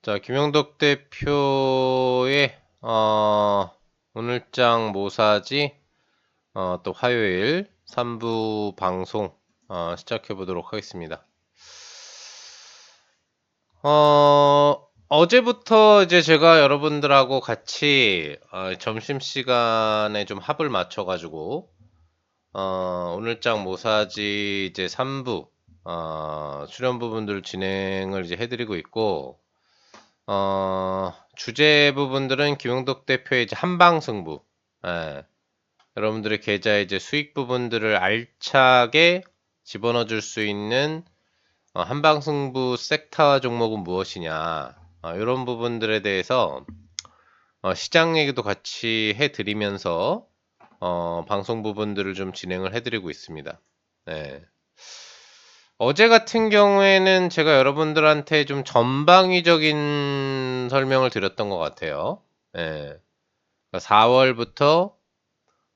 자, 김영덕 대표의 오늘장 모사지 또 화요일 3부 방송 시작해 보도록 하겠습니다. 어제부터 이제 제가 여러분들하고 같이 점심시간에 좀 합을 맞춰가지고 오늘장 모사지 이제 3부 출연 부분들 진행을 이제 해드리고 있고 주제 부분들은 김용덕 대표의 이제 한방 승부. 예. 여러분들의 계좌에 이제 수익 부분들을 알차게 집어넣어 줄 수 있는 한방 승부 섹터 종목은 무엇이냐. 이런 부분들에 대해서 시장 얘기도 같이 해드리면서 방송 부분들을 좀 진행을 해드리고 있습니다. 네. 어제 같은 경우에는 제가 여러분들한테 좀 전방위적인 설명을 드렸던 것 같아요. 예. 4월부터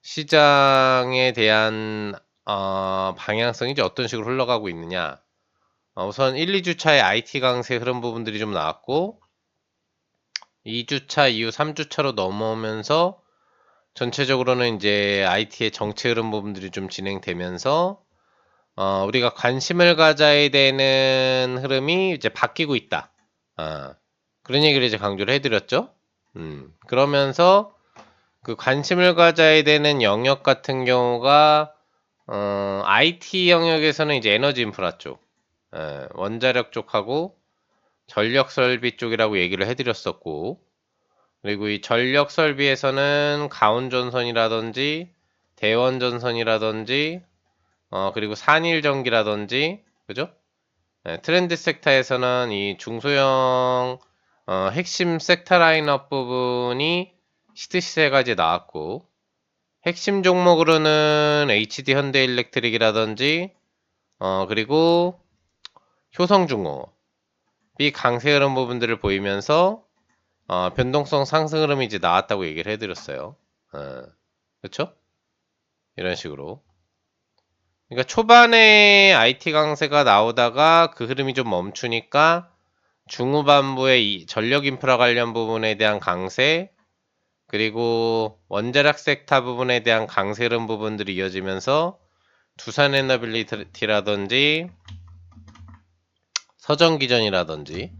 시장에 대한 방향성이 이제 어떤 식으로 흘러가고 있느냐. 우선 1, 2주차의 IT 강세 흐름 부분들이 좀 나왔고 2주차 이후 3주차로 넘어오면서 전체적으로는 이제 IT의 정체 흐름 부분들이 좀 진행되면서 우리가 관심을 가져야 되는 흐름이 이제 바뀌고 있다. 그런 얘기를 이제 강조를 해드렸죠. 그러면서 그 관심을 가져야 되는 영역 같은 경우가 IT 영역에서는 이제 에너지 인프라 쪽, 원자력 쪽하고 전력 설비 쪽이라고 얘기를 해드렸었고, 그리고 이 전력 설비에서는 가온전선이라든지 대원전선이라든지 그리고 산일전기라든지, 그죠? 트렌드 섹터에서는 이 중소형 핵심 섹터 라인업 부분이 시트 시세가 이제 나왔고, 핵심 종목으로는 HD 현대일렉트릭이라든지 그리고 효성중공업이 강세 흐름 부분들을 보이면서 변동성 상승 흐름이 이제 나왔다고 얘기를 해드렸어요. 그렇죠? 이런 식으로. 그러니까 초반에 IT 강세가 나오다가 그 흐름이 좀 멈추니까 중후반부에 이 전력 인프라 관련 부분에 대한 강세, 그리고 원자력 섹터 부분에 대한 강세 흐름 부분들이 이어지면서 두산 에너빌리티라든지 서정기전이라든지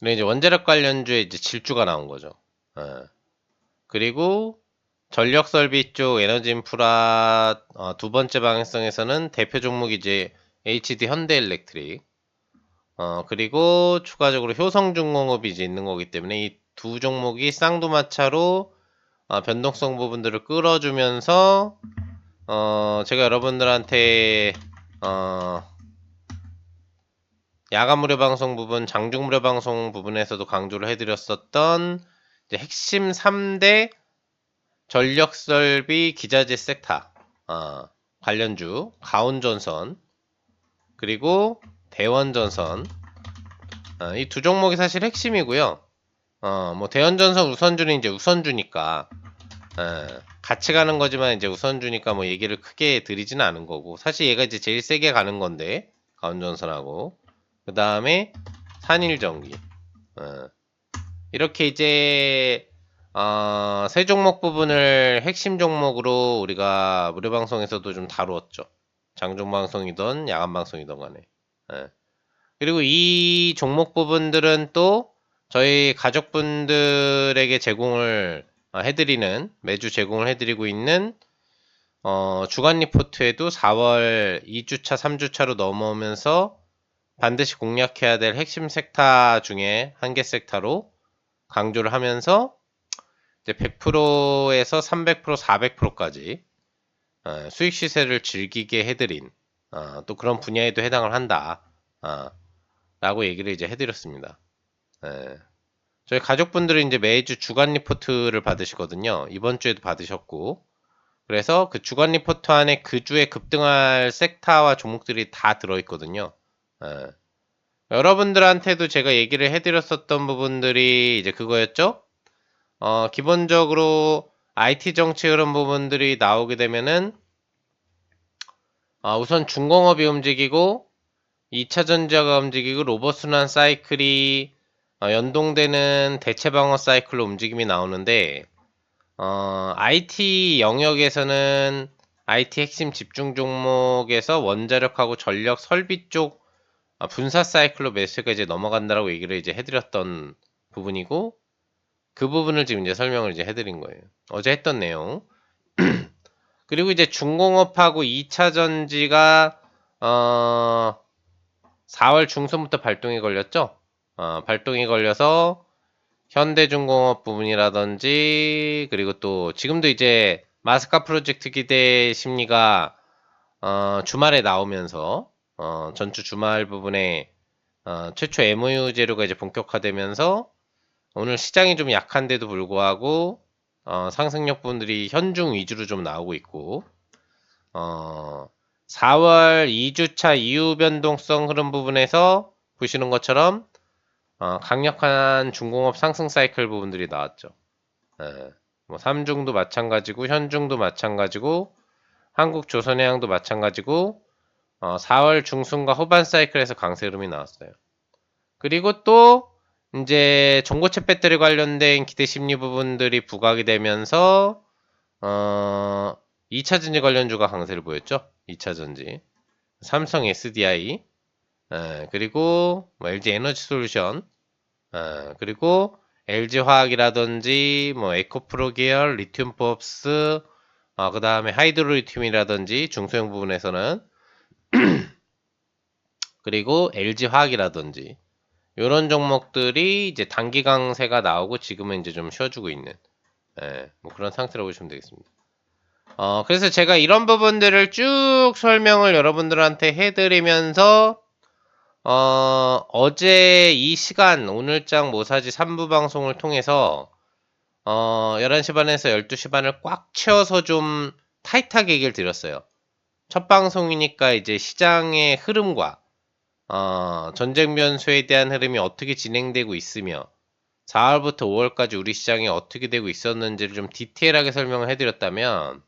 이런 이제 원자력 관련주에 이제 질주가 나온 거죠. 그리고 전력 설비 쪽 에너지 인프라 두 번째 방향성에서는 대표 종목이 이제 HD 현대일렉트릭 그리고 추가적으로 효성중공업이 이제 있는 거기 때문에 이 두 종목이 쌍두마차로 변동성 부분들을 끌어주면서 제가 여러분들한테 야간 무료 방송 부분, 장중 무료 방송 부분에서도 강조를 해드렸었던 이제 핵심 3대 전력 설비 기자재 섹터 관련주 가온전선 그리고 대원전선 이 두 종목이 사실 핵심이고요. 뭐 대원전선 우선주는 이제 우선주니까 같이 가는 거지만 이제 우선주니까 뭐 얘기를 크게 드리지는 않은 거고 사실 얘가 이제 제일 세게 가는 건데 가온전선하고 그 다음에 산일전기 이렇게 이제 세 종목 부분을 핵심 종목으로 우리가 무료 방송에서도 좀 다루었죠. 장중 방송이든 야간 방송이든 간에. 그리고 이 종목 부분들은 또 저희 가족분들에게 제공을 해드리는 매주 제공을 해드리고 있는 주간 리포트에도 4월 2주차, 3주차로 넘어오면서 반드시 공략해야 될 핵심 섹터 중에 한 개 섹터로 강조를 하면서 이제 100%에서 300%, 400%까지 수익 시세를 즐기게 해드린 또 그런 분야에도 해당을 한다. 라고 얘기를 이제 해드렸습니다. 저희 가족분들은 이제 매주 주간 리포트를 받으시거든요. 이번 주에도 받으셨고, 그래서 그 주간 리포트 안에 그 주에 급등할 섹터와 종목들이 다 들어있거든요. 여러분들한테도 제가 얘기를 해드렸었던 부분들이 이제 그거였죠? 기본적으로 IT 정치 흐름 부분들이 나오게 되면은, 우선 중공업이 움직이고, 2차 전지가 움직이고, 로봇순환 사이클이 연동되는 대체 방어 사이클로 움직임이 나오는데 IT 영역에서는 IT 핵심 집중 종목에서 원자력하고 전력 설비 쪽 분사 사이클로 매수가 이제 넘어간다라고 얘기를 이제 해드렸던 부분이고, 그 부분을 지금 이제 설명을 이제 해드린 거예요. 어제 했던 내용. 그리고 이제 중공업하고 2차 전지가 4월 중순부터 발동이 걸렸죠. 발동이 걸려서 현대중공업 부분이라든지, 그리고 또 지금도 이제 마스카 프로젝트 기대 심리가 주말에 나오면서 전주 주말 부분에 최초 MOU 제로가 이제 본격화되면서 오늘 시장이 좀 약한데도 불구하고 상승력 부분들이 현중 위주로 좀 나오고 있고, 4월 2주차 이후 변동성 흐름 부분에서 보시는 것처럼 강력한 중공업 상승 사이클 부분들이 나왔죠. 뭐 삼중도 마찬가지고 현중도 마찬가지고 한국조선해양도 마찬가지고 4월 중순과 후반 사이클에서 강세 흐름이 나왔어요. 그리고 또 이제 전고체 배터리 관련된 기대 심리 부분들이 부각이 되면서 2차 전지 관련주가 강세를 보였죠. 2차 전지. 삼성 SDI, 그리고 뭐 LG 에너지 솔루션, 그리고 LG 화학이라든지 뭐 에코프로 계열, 리튬 포업스, 그 다음에 하이드로 리튬이라든지 중소형 부분에서는, 그리고 LG 화학이라든지 이런 종목들이 이제 단기 강세가 나오고 지금은 이제 좀 쉬어주고 있는, 뭐 그런 상태라고 보시면 되겠습니다. 그래서 제가 이런 부분들을 쭉 설명을 여러분들한테 해드리면서 어제 이 시간 오늘장 모사지 3부 방송을 통해서 11시 반에서 12시 반을 꽉 채워서 좀 타이트하게 얘기를 드렸어요. 첫 방송이니까 이제 시장의 흐름과 전쟁 변수에 대한 흐름이 어떻게 진행되고 있으며 4월부터 5월까지 우리 시장이 어떻게 되고 있었는지를 좀 디테일하게 설명을 해드렸다면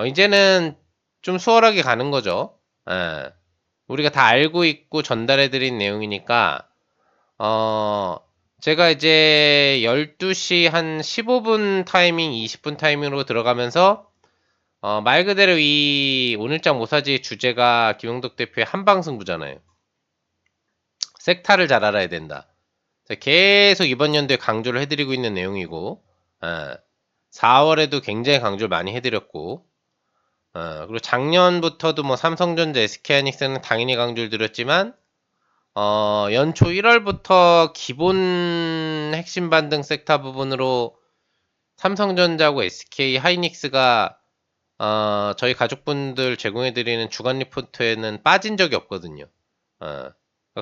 이제는 좀 수월하게 가는 거죠. 예. 우리가 다 알고 있고 전달해드린 내용이니까 제가 이제 12시 한 15분 타이밍, 20분 타이밍으로 들어가면서 말 그대로 이 오늘장 모사지의 주제가 김영덕 대표의 한방승부잖아요. 섹타를 잘 알아야 된다. 계속 이번 연도에 강조를 해드리고 있는 내용이고, 4월에도 굉장히 강조를 많이 해드렸고, 그리고 작년부터도 뭐 삼성전자, SK하이닉스는 당연히 강조를 드렸지만, 연초 1월부터 기본 핵심 반등 섹터 부분으로 삼성전자하고 SK 하이닉스가 저희 가족분들 제공해드리는 주간 리포트에는 빠진 적이 없거든요.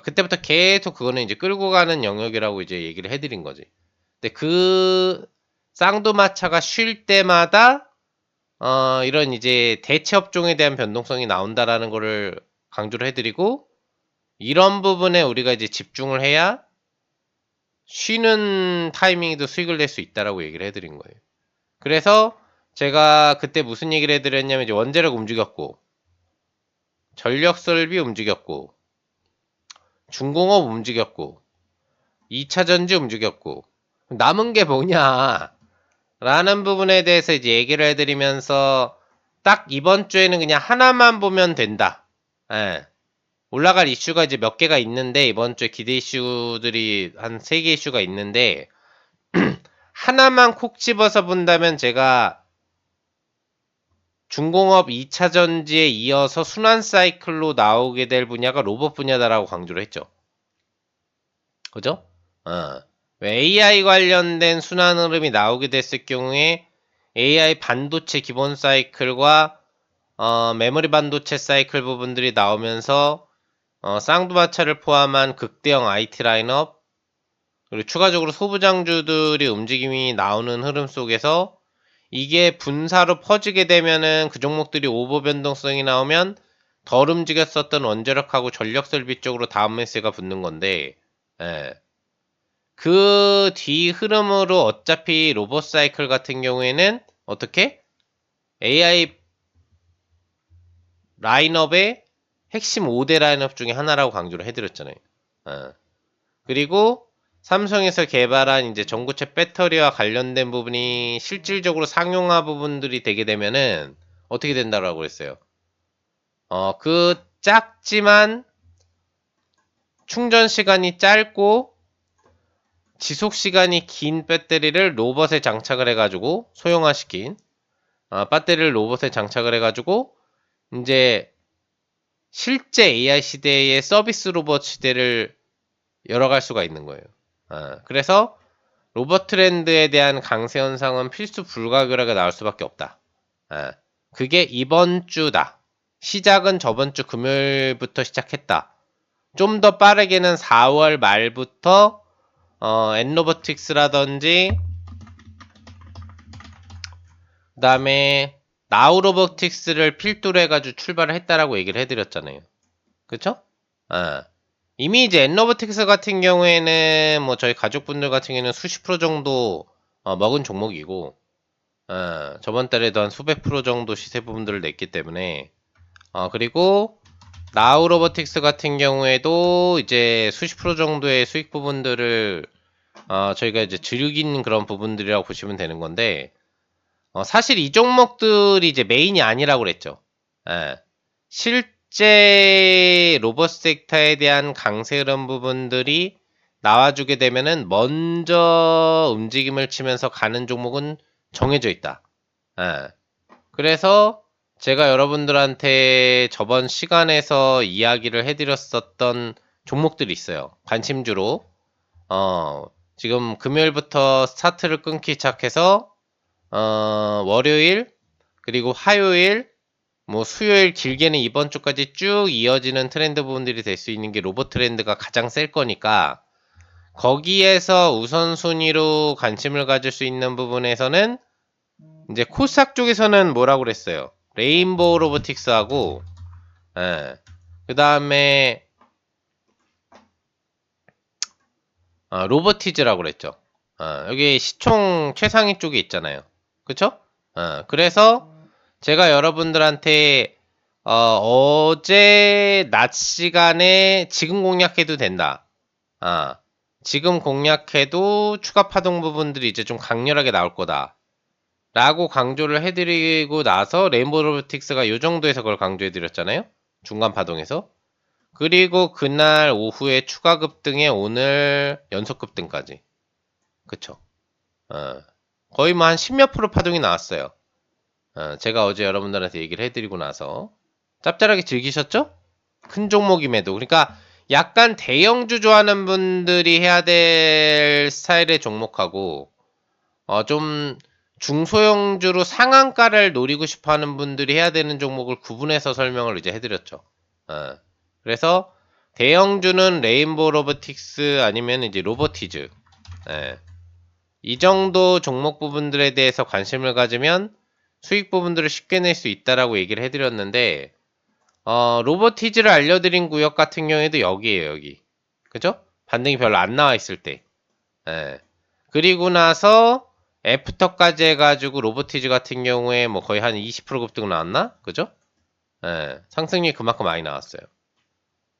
그때부터 계속 그거는 이제 끌고 가는 영역이라고 이제 얘기를 해드린 거지. 근데 그 쌍두마차가 쉴 때마다 이런 이제 대체 업종에 대한 변동성이 나온다라는 거를 강조를 해드리고, 이런 부분에 우리가 이제 집중을 해야 쉬는 타이밍에도 수익을 낼 수 있다라고 얘기를 해드린 거예요. 그래서 제가 그때 무슨 얘기를 해드렸냐면, 이제 원자력 움직였고, 전력 설비 움직였고, 중공업 움직였고, 2차 전지 움직였고, 남은 게 뭐냐 라는 부분에 대해서 이제 얘기를 해드리면서, 딱 이번 주에는 그냥 하나만 보면 된다. 예. 올라갈 이슈가 이제 몇 개가 있는데, 이번 주에 기대 이슈들이 한 3개 이슈가 있는데, 하나만 콕 집어서 본다면 제가 중공업 2차 전지에 이어서 순환 사이클로 나오게 될 분야가 로봇 분야다라고 강조를 했죠. 그죠? AI 관련된 순환 흐름이 나오게 됐을 경우에 AI 반도체 기본 사이클과 메모리 반도체 사이클 부분들이 나오면서 쌍두마차를 포함한 극대형 IT 라인업, 그리고 추가적으로 소부장주들이 움직임이 나오는 흐름 속에서 이게 분사로 퍼지게 되면은 그 종목들이 오버 변동성이 나오면 덜 움직였었던 원자력하고 전력 설비 쪽으로 다음 매세가 붙는 건데, 그 뒤 흐름으로 어차피 로봇 사이클 같은 경우에는 어떻게? AI 라인업의 핵심 5대 라인업 중에 하나라고 강조를 해드렸잖아요. 그리고 삼성에서 개발한 이제 전구체 배터리와 관련된 부분이 실질적으로 상용화 부분들이 되게 되면은 어떻게 된다라고 했어요. 그 작지만 충전 시간이 짧고 지속 시간이 긴 배터리를 로봇에 장착을 해가지고 소형화시킨 배터리를 로봇에 장착을 해가지고 이제 실제 AI 시대의 서비스 로봇 시대를 열어갈 수가 있는 거예요. 그래서 로봇 트렌드에 대한 강세 현상은 필수 불가결하게 나올 수밖에 없다. 그게 이번 주다. 시작은 저번 주 금요일부터 시작했다. 좀 더 빠르게는 4월 말부터 엔로보틱스라든지 그 다음에 나우로보틱스를 필두로 해가지고 출발을 했다라고 얘기를 해드렸잖아요. 그쵸? 이미 이제 엔로보틱스 같은 경우에는 뭐 저희 가족분들 같은 경우에는 수십 프로 정도 먹은 종목이고 저번 달에도 한 수백 프로 정도 시세 부분들을 냈기 때문에 그리고 나우로보틱스 같은 경우에도 이제 수십 프로 정도의 수익 부분들을 저희가 이제 즐긴 그런 부분들이라고 보시면 되는 건데 사실 이 종목들이 이제 메인이 아니라고 그랬죠. 실제 로봇 섹터에 대한 강세 흐름 부분들이 나와주게 되면은 먼저 움직임을 치면서 가는 종목은 정해져 있다. 그래서 제가 여러분들한테 저번 시간에서 이야기를 해드렸었던 종목들이 있어요. 관심주로. 지금 금요일부터 스타트를 끊기 시작해서, 월요일, 그리고 화요일, 뭐 수요일 길게는 이번 주까지 쭉 이어지는 트렌드 부분들이 될 수 있는 게 로봇 트렌드가 가장 셀 거니까, 거기에서 우선순위로 관심을 가질 수 있는 부분에서는 이제 코스닥 쪽에서는 뭐라고 그랬어요? 레인보우 로보틱스하고 그 다음에 로보티즈라고 그랬죠. 여기 시총 최상위 쪽에 있잖아요. 그쵸? 그래서 제가 여러분들한테 어제 낮 시간에 지금 공략해도 된다. 지금 공략해도 추가 파동 부분들이 이제 좀 강렬하게 나올 거다. 라고 강조를 해드리고 나서 레인보우 로보틱스가 요 정도에서 그걸 강조해드렸잖아요. 중간 파동에서. 그리고 그날 오후에 추가 급등에 오늘 연속 급등까지. 그쵸. 거의 뭐 한 10몇 프로 파동이 나왔어요. 제가 어제 여러분들한테 얘기를 해드리고 나서. 짭짤하게 즐기셨죠? 큰 종목임에도. 그러니까 약간 대형주 좋아하는 분들이 해야 될 스타일의 종목하고, 좀 중소형주로 상한가를 노리고 싶어 하는 분들이 해야 되는 종목을 구분해서 설명을 이제 해드렸죠. 그래서 대형주는 레인보우 로보틱스 아니면 이제 로보티즈. 이 정도 종목 부분들에 대해서 관심을 가지면 수익 부분들을 쉽게 낼 수 있다라고 얘기를 해드렸는데, 로보티즈를 알려드린 구역 같은 경우에도 여기에요, 여기. 그죠? 반등이 별로 안 나와 있을 때. 그리고 나서 애프터까지 해가지고 로보티즈 같은 경우에 뭐 거의 한 20% 급등 나왔나? 그죠? 상승률이 그만큼 많이 나왔어요.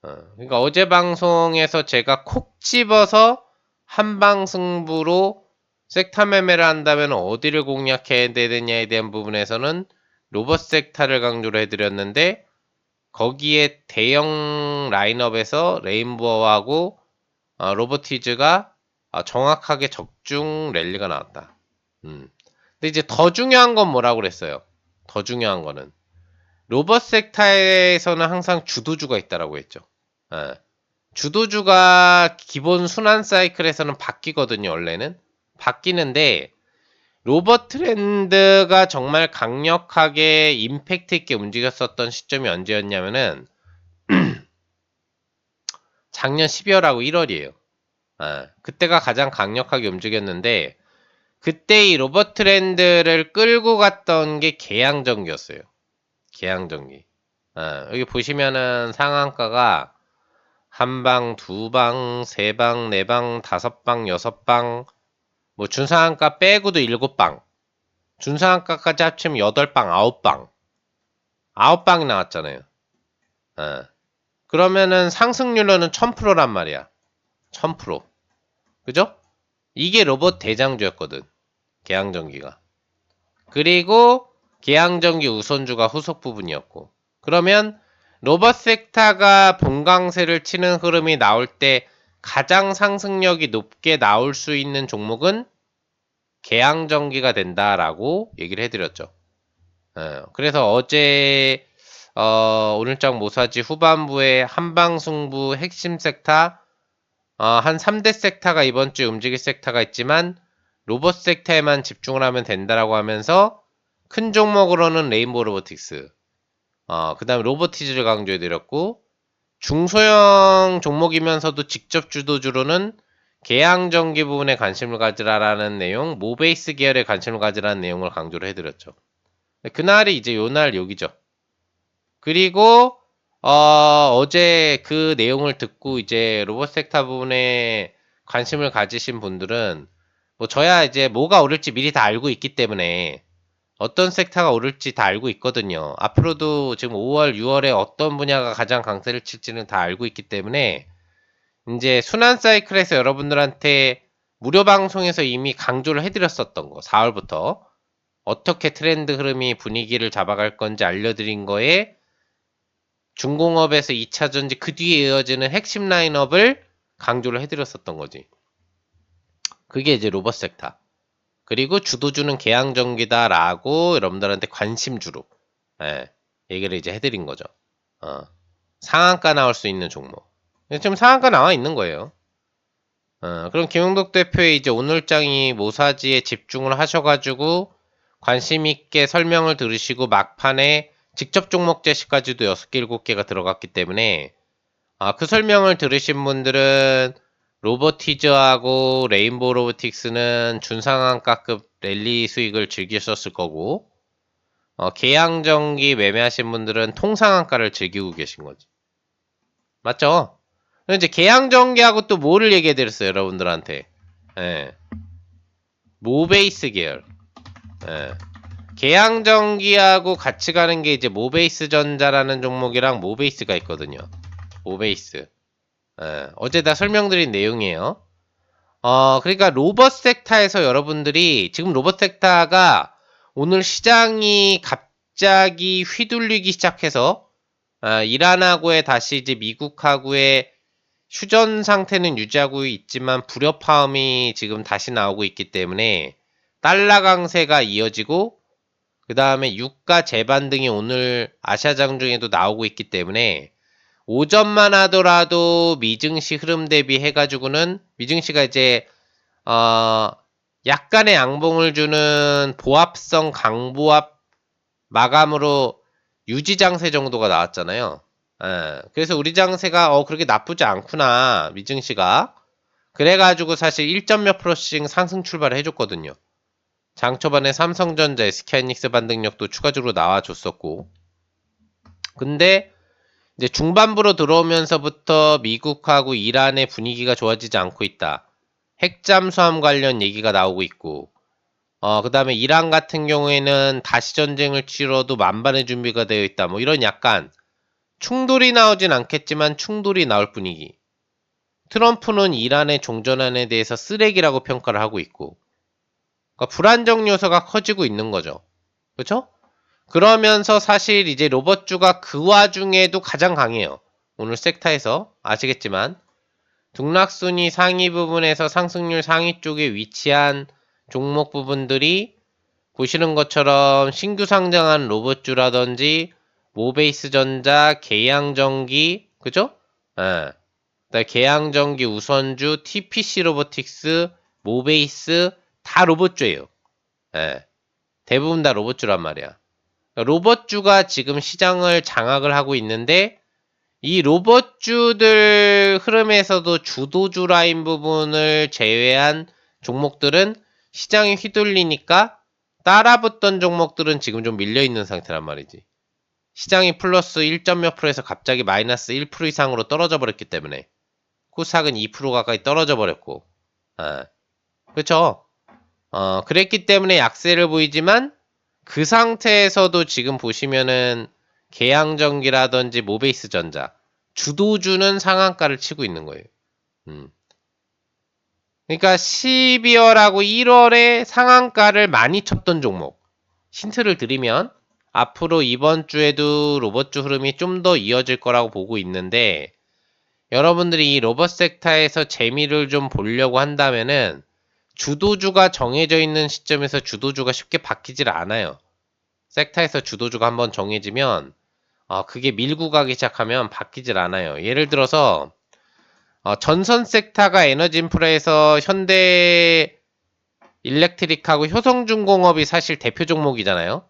그러니까 어제 방송에서 제가 콕 집어서 한방 승부로 섹터 매매를 한다면 어디를 공략해야 되느냐에 대한 부분에서는 로봇 섹터를 강조를 해드렸는데 거기에 대형 라인업에서 레인보우하고 로보티즈가 정확하게 적중 랠리가 나왔다. 근데 이제 더 중요한 건 뭐라고 그랬어요? 더 중요한 거는 로봇 섹터에서는 항상 주도주가 있다라고 했죠. 주도주가 기본 순환 사이클에서는 바뀌거든요, 원래는. 바뀌는데 로봇 트렌드가 정말 강력하게 임팩트 있게 움직였었던 시점이 언제였냐면은 작년 12월하고 1월이에요. 그때가 가장 강력하게 움직였는데 그때 이 로봇 트렌드를 끌고 갔던 게 계양전기였어요. 계양전기. 여기 보시면은 상한가가 한 방, 두 방, 세 방, 네 방, 다섯 방, 여섯 방, 뭐 준상한가 빼고도 일곱 방, 준상한가까지 합치면 여덟 방, 아홉 방, 아홉 방이 나왔잖아요. 그러면은 상승률로는 1000%란 말이야. 1000%. 그죠? 이게 로봇 대장주였거든. 계양전기가. 그리고 계양전기 우선주가 후속 부분이었고. 그러면 로봇 섹터가 본강세를 치는 흐름이 나올 때 가장 상승력이 높게 나올 수 있는 종목은 계양전기가 된다라고 얘기를 해드렸죠. 그래서 어제 오늘장 모사지 후반부에 한방승부 핵심 섹터 한 3대 섹터가 이번 주에 움직일 섹터가 있지만 로봇 섹터에만 집중을 하면 된다라고 하면서 큰 종목으로는 레인보우 로보틱스 그 다음에 로보티즈를 강조해드렸고 중소형 종목이면서도 직접 주도주로는 계양전기 부분에 관심을 가지라라는 내용, 모베이스 계열에 관심을 가지라는 내용을 강조를 해드렸죠. 그날이 이제 요날 여기죠. 그리고 어제 그 내용을 듣고 이제 로봇 섹터 부분에 관심을 가지신 분들은 뭐 저야 이제 뭐가 오를지 미리 다 알고 있기 때문에 어떤 섹터가 오를지 다 알고 있거든요. 앞으로도 지금 5월, 6월에 어떤 분야가 가장 강세를 칠지는 다 알고 있기 때문에 이제 순환 사이클에서 여러분들한테 무료 방송에서 이미 강조를 해드렸었던 거 4월부터 어떻게 트렌드 흐름이 분위기를 잡아갈 건지 알려드린 거에 중공업에서 2차전지 그 뒤에 이어지는 핵심 라인업을 강조를 해드렸었던 거지. 그게 이제 로봇 섹터. 그리고 주도주는 계양전기다라고 여러분들한테 관심주로 얘기를 이제 해드린 거죠. 상한가 나올 수 있는 종목. 지금 상한가 나와 있는 거예요. 그럼 김용덕 대표의 이제 오늘장이 모사지에 집중을 하셔가지고 관심 있게 설명을 들으시고 막판에 직접 종목 제시까지도 6개, 7개가 들어갔기 때문에 그 설명을 들으신 분들은 로보티즈하고 레인보우 로보틱스는 준상한가급 랠리 수익을 즐기셨을 거고 계양전기 매매하신 분들은 통상한가를 즐기고 계신 거지. 맞죠? 이제 계양전기하고 또 뭐를 얘기해 드렸어요, 여러분들한테. 모베이스 계열. 계양전기하고 같이 가는 게 이제 모베이스 전자라는 종목이랑 모베이스가 있거든요. 모베이스. 어제 다 설명드린 내용이에요. 그러니까 로봇 섹터에서 여러분들이 지금 로봇 섹터가 오늘 시장이 갑자기 휘둘리기 시작해서 이란하고의 다시 이제 미국하고의 휴전 상태는 유지하고 있지만 불협화음이 지금 다시 나오고 있기 때문에 달러 강세가 이어지고 그 다음에 유가 재반등이 오늘 아시아장 중에도 나오고 있기 때문에 오전만 하더라도 미증시 흐름 대비해가지고는 미증시가 이제 약간의 양봉을 주는 보합성 강보합 마감으로 유지 장세 정도가 나왔잖아요. 그래서 우리 장세가 그렇게 나쁘지 않구나 미증시가 그래가지고 사실 1점 몇 프로씩 상승 출발을 해줬거든요. 장 초반에 삼성전자, SK하이닉스 반등력도 추가적으로 나와줬었고 근데 이제 중반부로 들어오면서부터 미국하고 이란의 분위기가 좋아지지 않고 있다. 핵잠수함 관련 얘기가 나오고 있고 그 다음에 이란 같은 경우에는 다시 전쟁을 치러도 만반의 준비가 되어 있다. 뭐 이런 약간 충돌이 나오진 않겠지만 충돌이 나올 분위기. 트럼프는 이란의 종전안에 대해서 쓰레기라고 평가를 하고 있고 그러니까 불안정 요소가 커지고 있는 거죠. 그렇죠? 그러면서 사실 이제 로봇주가 그 와중에도 가장 강해요. 오늘 섹터에서 아시겠지만 등락순위 상위 부분에서 상승률 상위 쪽에 위치한 종목 부분들이 보시는 것처럼 신규 상장한 로봇주라든지 모베이스 전자, 계양전기, 그죠? 계양전기 우선주, TPC 로보틱스, 모베이스 다 로봇주예요. 대부분 다 로봇주란 말이야. 로봇주가 지금 시장을 장악을 하고 있는데 이 로봇주들 흐름에서도 주도주 라인 부분을 제외한 종목들은 시장이 휘둘리니까 따라붙던 종목들은 지금 좀 밀려있는 상태란 말이지. 시장이 플러스 1점 몇 프로에서 갑자기 마이너스 1% 이상으로 떨어져 버렸기 때문에 코스닥은 2% 가까이 떨어져 버렸고 그렇죠? 그랬기 때문에 약세를 보이지만 그 상태에서도 지금 보시면은 계양전기라든지 모베이스 전자 주도주는 상한가를 치고 있는 거예요. 그러니까 12월하고 1월에 상한가를 많이 쳤던 종목. 힌트를 드리면 앞으로 이번 주에도 로봇주 흐름이 좀 더 이어질 거라고 보고 있는데, 여러분들이 이 로봇 섹터에서 재미를 좀 보려고 한다면은 주도주가 정해져 있는 시점에서 주도주가 쉽게 바뀌질 않아요. 섹터에서 주도주가 한번 정해지면 그게 밀고 가기 시작하면 바뀌질 않아요. 예를 들어서 전선 섹터가 에너지 인프라에서 현대 일렉트릭하고 효성중공업이 사실 대표 종목이잖아요.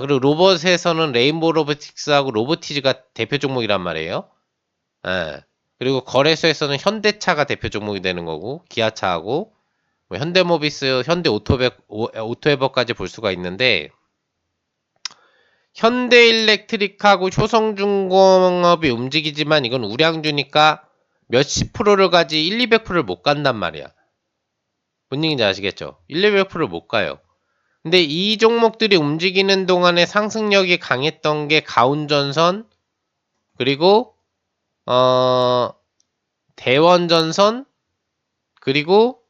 그리고 로봇에서는 레인보우 로보틱스하고 로보티즈가 대표 종목이란 말이에요. 예. 그리고 거래소에서는 현대차가 대표 종목이 되는 거고, 기아차하고 뭐 현대모비스, 오토에버까지 볼 수가 있는데, 현대일렉트릭하고 효성중공업이 움직이지만 이건 우량주니까 몇십 프로를 가지 1, 200%를 못 간단 말이야. 뭔 얘기인지 아시겠죠? 1, 200%를 못 가요. 근데 이 종목들이 움직이는 동안에 상승력이 강했던 게 가운전선, 그리고 대원전선, 그리고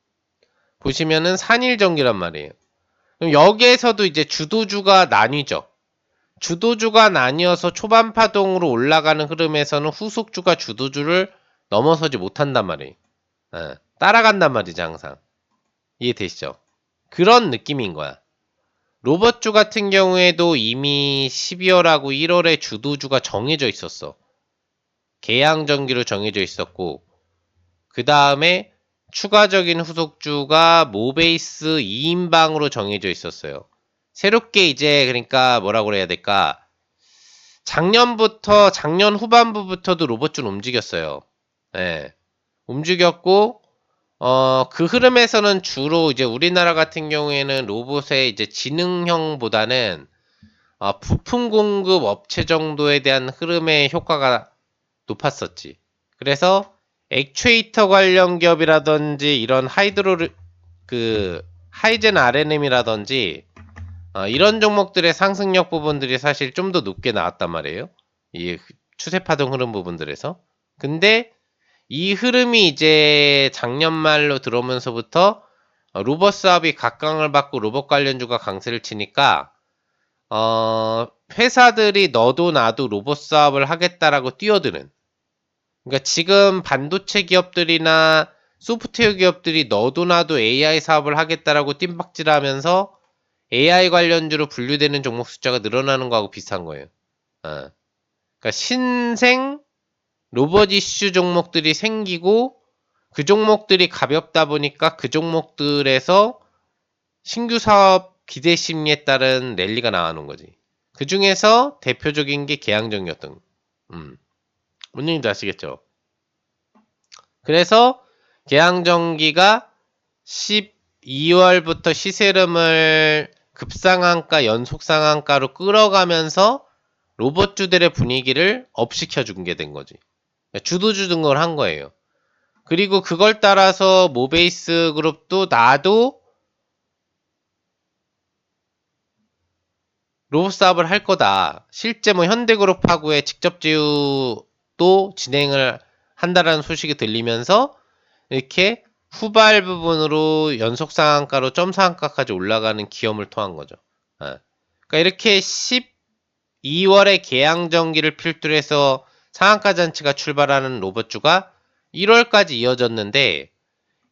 보시면은 산일전기란 말이에요. 그럼 여기에서도 이제 주도주가 나뉘죠. 주도주가 나뉘어서 초반 파동으로 올라가는 흐름에서는 후속주가 주도주를 넘어서지 못한단 말이에요. 따라간단 말이죠, 항상. 이해되시죠? 그런 느낌인 거야. 로봇주 같은 경우에도 이미 12월하고 1월에 주도주가 정해져 있었어. 계양전기로 정해져 있었고, 그 다음에 추가적인 후속주가 모베이스 2인방으로 정해져 있었어요. 새롭게 이제 그러니까 뭐라고 그래야 될까? 작년 후반부부터도 로봇주는 움직였어요. 예. 움직였고, 그 흐름에서는 주로 이제 우리나라 같은 경우에는 로봇의 이제 지능형보다는 부품 공급 업체 정도에 대한 흐름의 효과가 높았었지. 그래서 액추에이터 관련 기업이라든지 이런 하이젠 RNM이라든지 이런 종목들의 상승력 부분들이 사실 좀 더 높게 나왔단 말이에요. 이 추세 파동 흐름 부분들에서. 근데 이 흐름이 이제 작년 말로 들어오면서부터 로봇 사업이 각광을 받고 로봇 관련주가 강세를 치니까 회사들이 너도 나도 로봇 사업을 하겠다라고 뛰어드는. 그러니까 지금 반도체 기업들이나 소프트웨어 기업들이 너도 나도 AI 사업을 하겠다라고 뜀박질하면서 AI 관련주로 분류되는 종목 숫자가 늘어나는 거하고 비슷한 거예요. 그러니까 신생 로봇 이슈 종목들이 생기고 그 종목들이 가볍다 보니까 그 종목들에서 신규 사업 기대 심리에 따른 랠리가 나오는 거지. 그 중에서 대표적인 게 계양정이었던. 뭔 얘기인지 아시겠죠? 그래서 계양전기가 12월부터 시세름을 급상한가 연속상한가로 끌어가면서 로봇주들의 분위기를 업시켜준 게 된 거지. 주도주 등을 한 거예요. 그리고 그걸 따라서 모베이스 그룹도 나도 로봇 사업을 할 거다. 실제 뭐 현대그룹하고의 직접 제휴도 진행을 한다라는 소식이 들리면서 이렇게 후발 부분으로 연속 상한가로 점 상한가까지 올라가는 기염을 토한 거죠. 그러니까 이렇게 12월에 계양전기를 필두로 해서 상한가 잔치가 출발하는 로봇주가 1월까지 이어졌는데,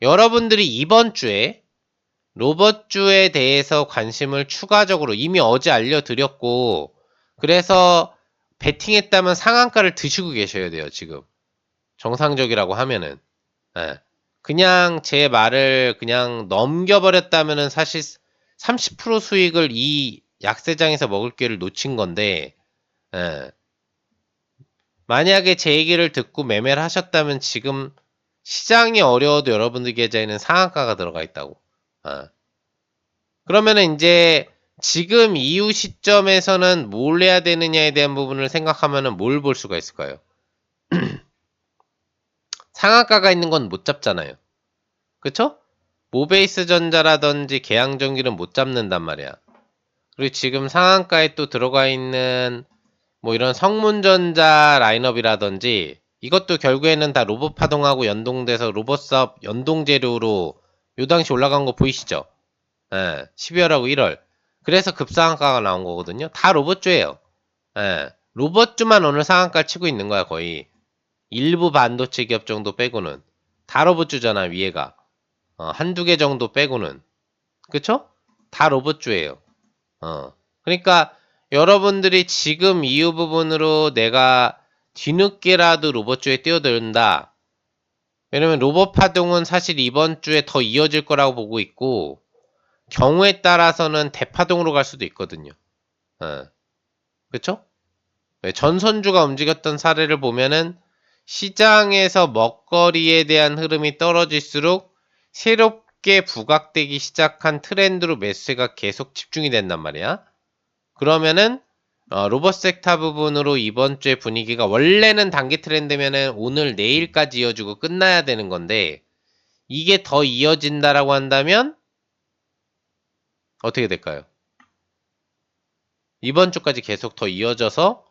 여러분들이 이번 주에 로봇주에 대해서 관심을 추가적으로 이미 어제 알려드렸고, 그래서 베팅했다면 상한가를 드시고 계셔야 돼요. 지금 정상적이라고 하면은. 그냥 제 말을 그냥 넘겨버렸다면은 사실 30% 수익을 이 약세장에서 먹을 기회를 놓친 건데, 만약에 제 얘기를 듣고 매매를 하셨다면 지금 시장이 어려워도 여러분들 계좌에는 상한가가 들어가 있다고. 그러면은 이제 지금 이후 시점에서는 뭘 해야 되느냐에 대한 부분을 생각하면은 뭘 볼 수가 있을까요? 상한가가 있는 건 못 잡잖아요. 그쵸? 모베이스 전자라든지 계양전기는 못 잡는단 말이야. 그리고 지금 상한가에 또 들어가 있는 뭐 이런 성문전자 라인업이라든지 이것도 결국에는 다 로봇 파동하고 연동돼서 로봇 사업 연동 재료로 요 당시 올라간 거 보이시죠? 예, 12월하고 1월. 그래서 급상한가가 나온 거거든요. 다 로봇주예요. 예, 로봇주만 오늘 상한가 치고 있는 거야, 거의. 일부 반도체 기업 정도 빼고는. 다 로봇주잖아, 위에가. 한두 개 정도 빼고는. 그쵸? 다 로봇주예요. 그러니까 여러분들이 지금 이후 부분으로 내가 뒤늦게라도 로봇주에 뛰어든다. 왜냐면 로봇 파동은 사실 이번 주에 더 이어질 거라고 보고 있고, 경우에 따라서는 대파동으로 갈 수도 있거든요. 그쵸? 전선주가 움직였던 사례를 보면은 시장에서 먹거리에 대한 흐름이 떨어질수록 새롭게 부각되기 시작한 트렌드로 매수세가 계속 집중이 된단 말이야. 그러면은 로봇 섹터 부분으로 이번 주의 분위기가 원래는 단기 트렌드면은 오늘 내일까지 이어주고 끝나야 되는 건데 이게 더 이어진다라고 한다면 어떻게 될까요? 이번 주까지 계속 더 이어져서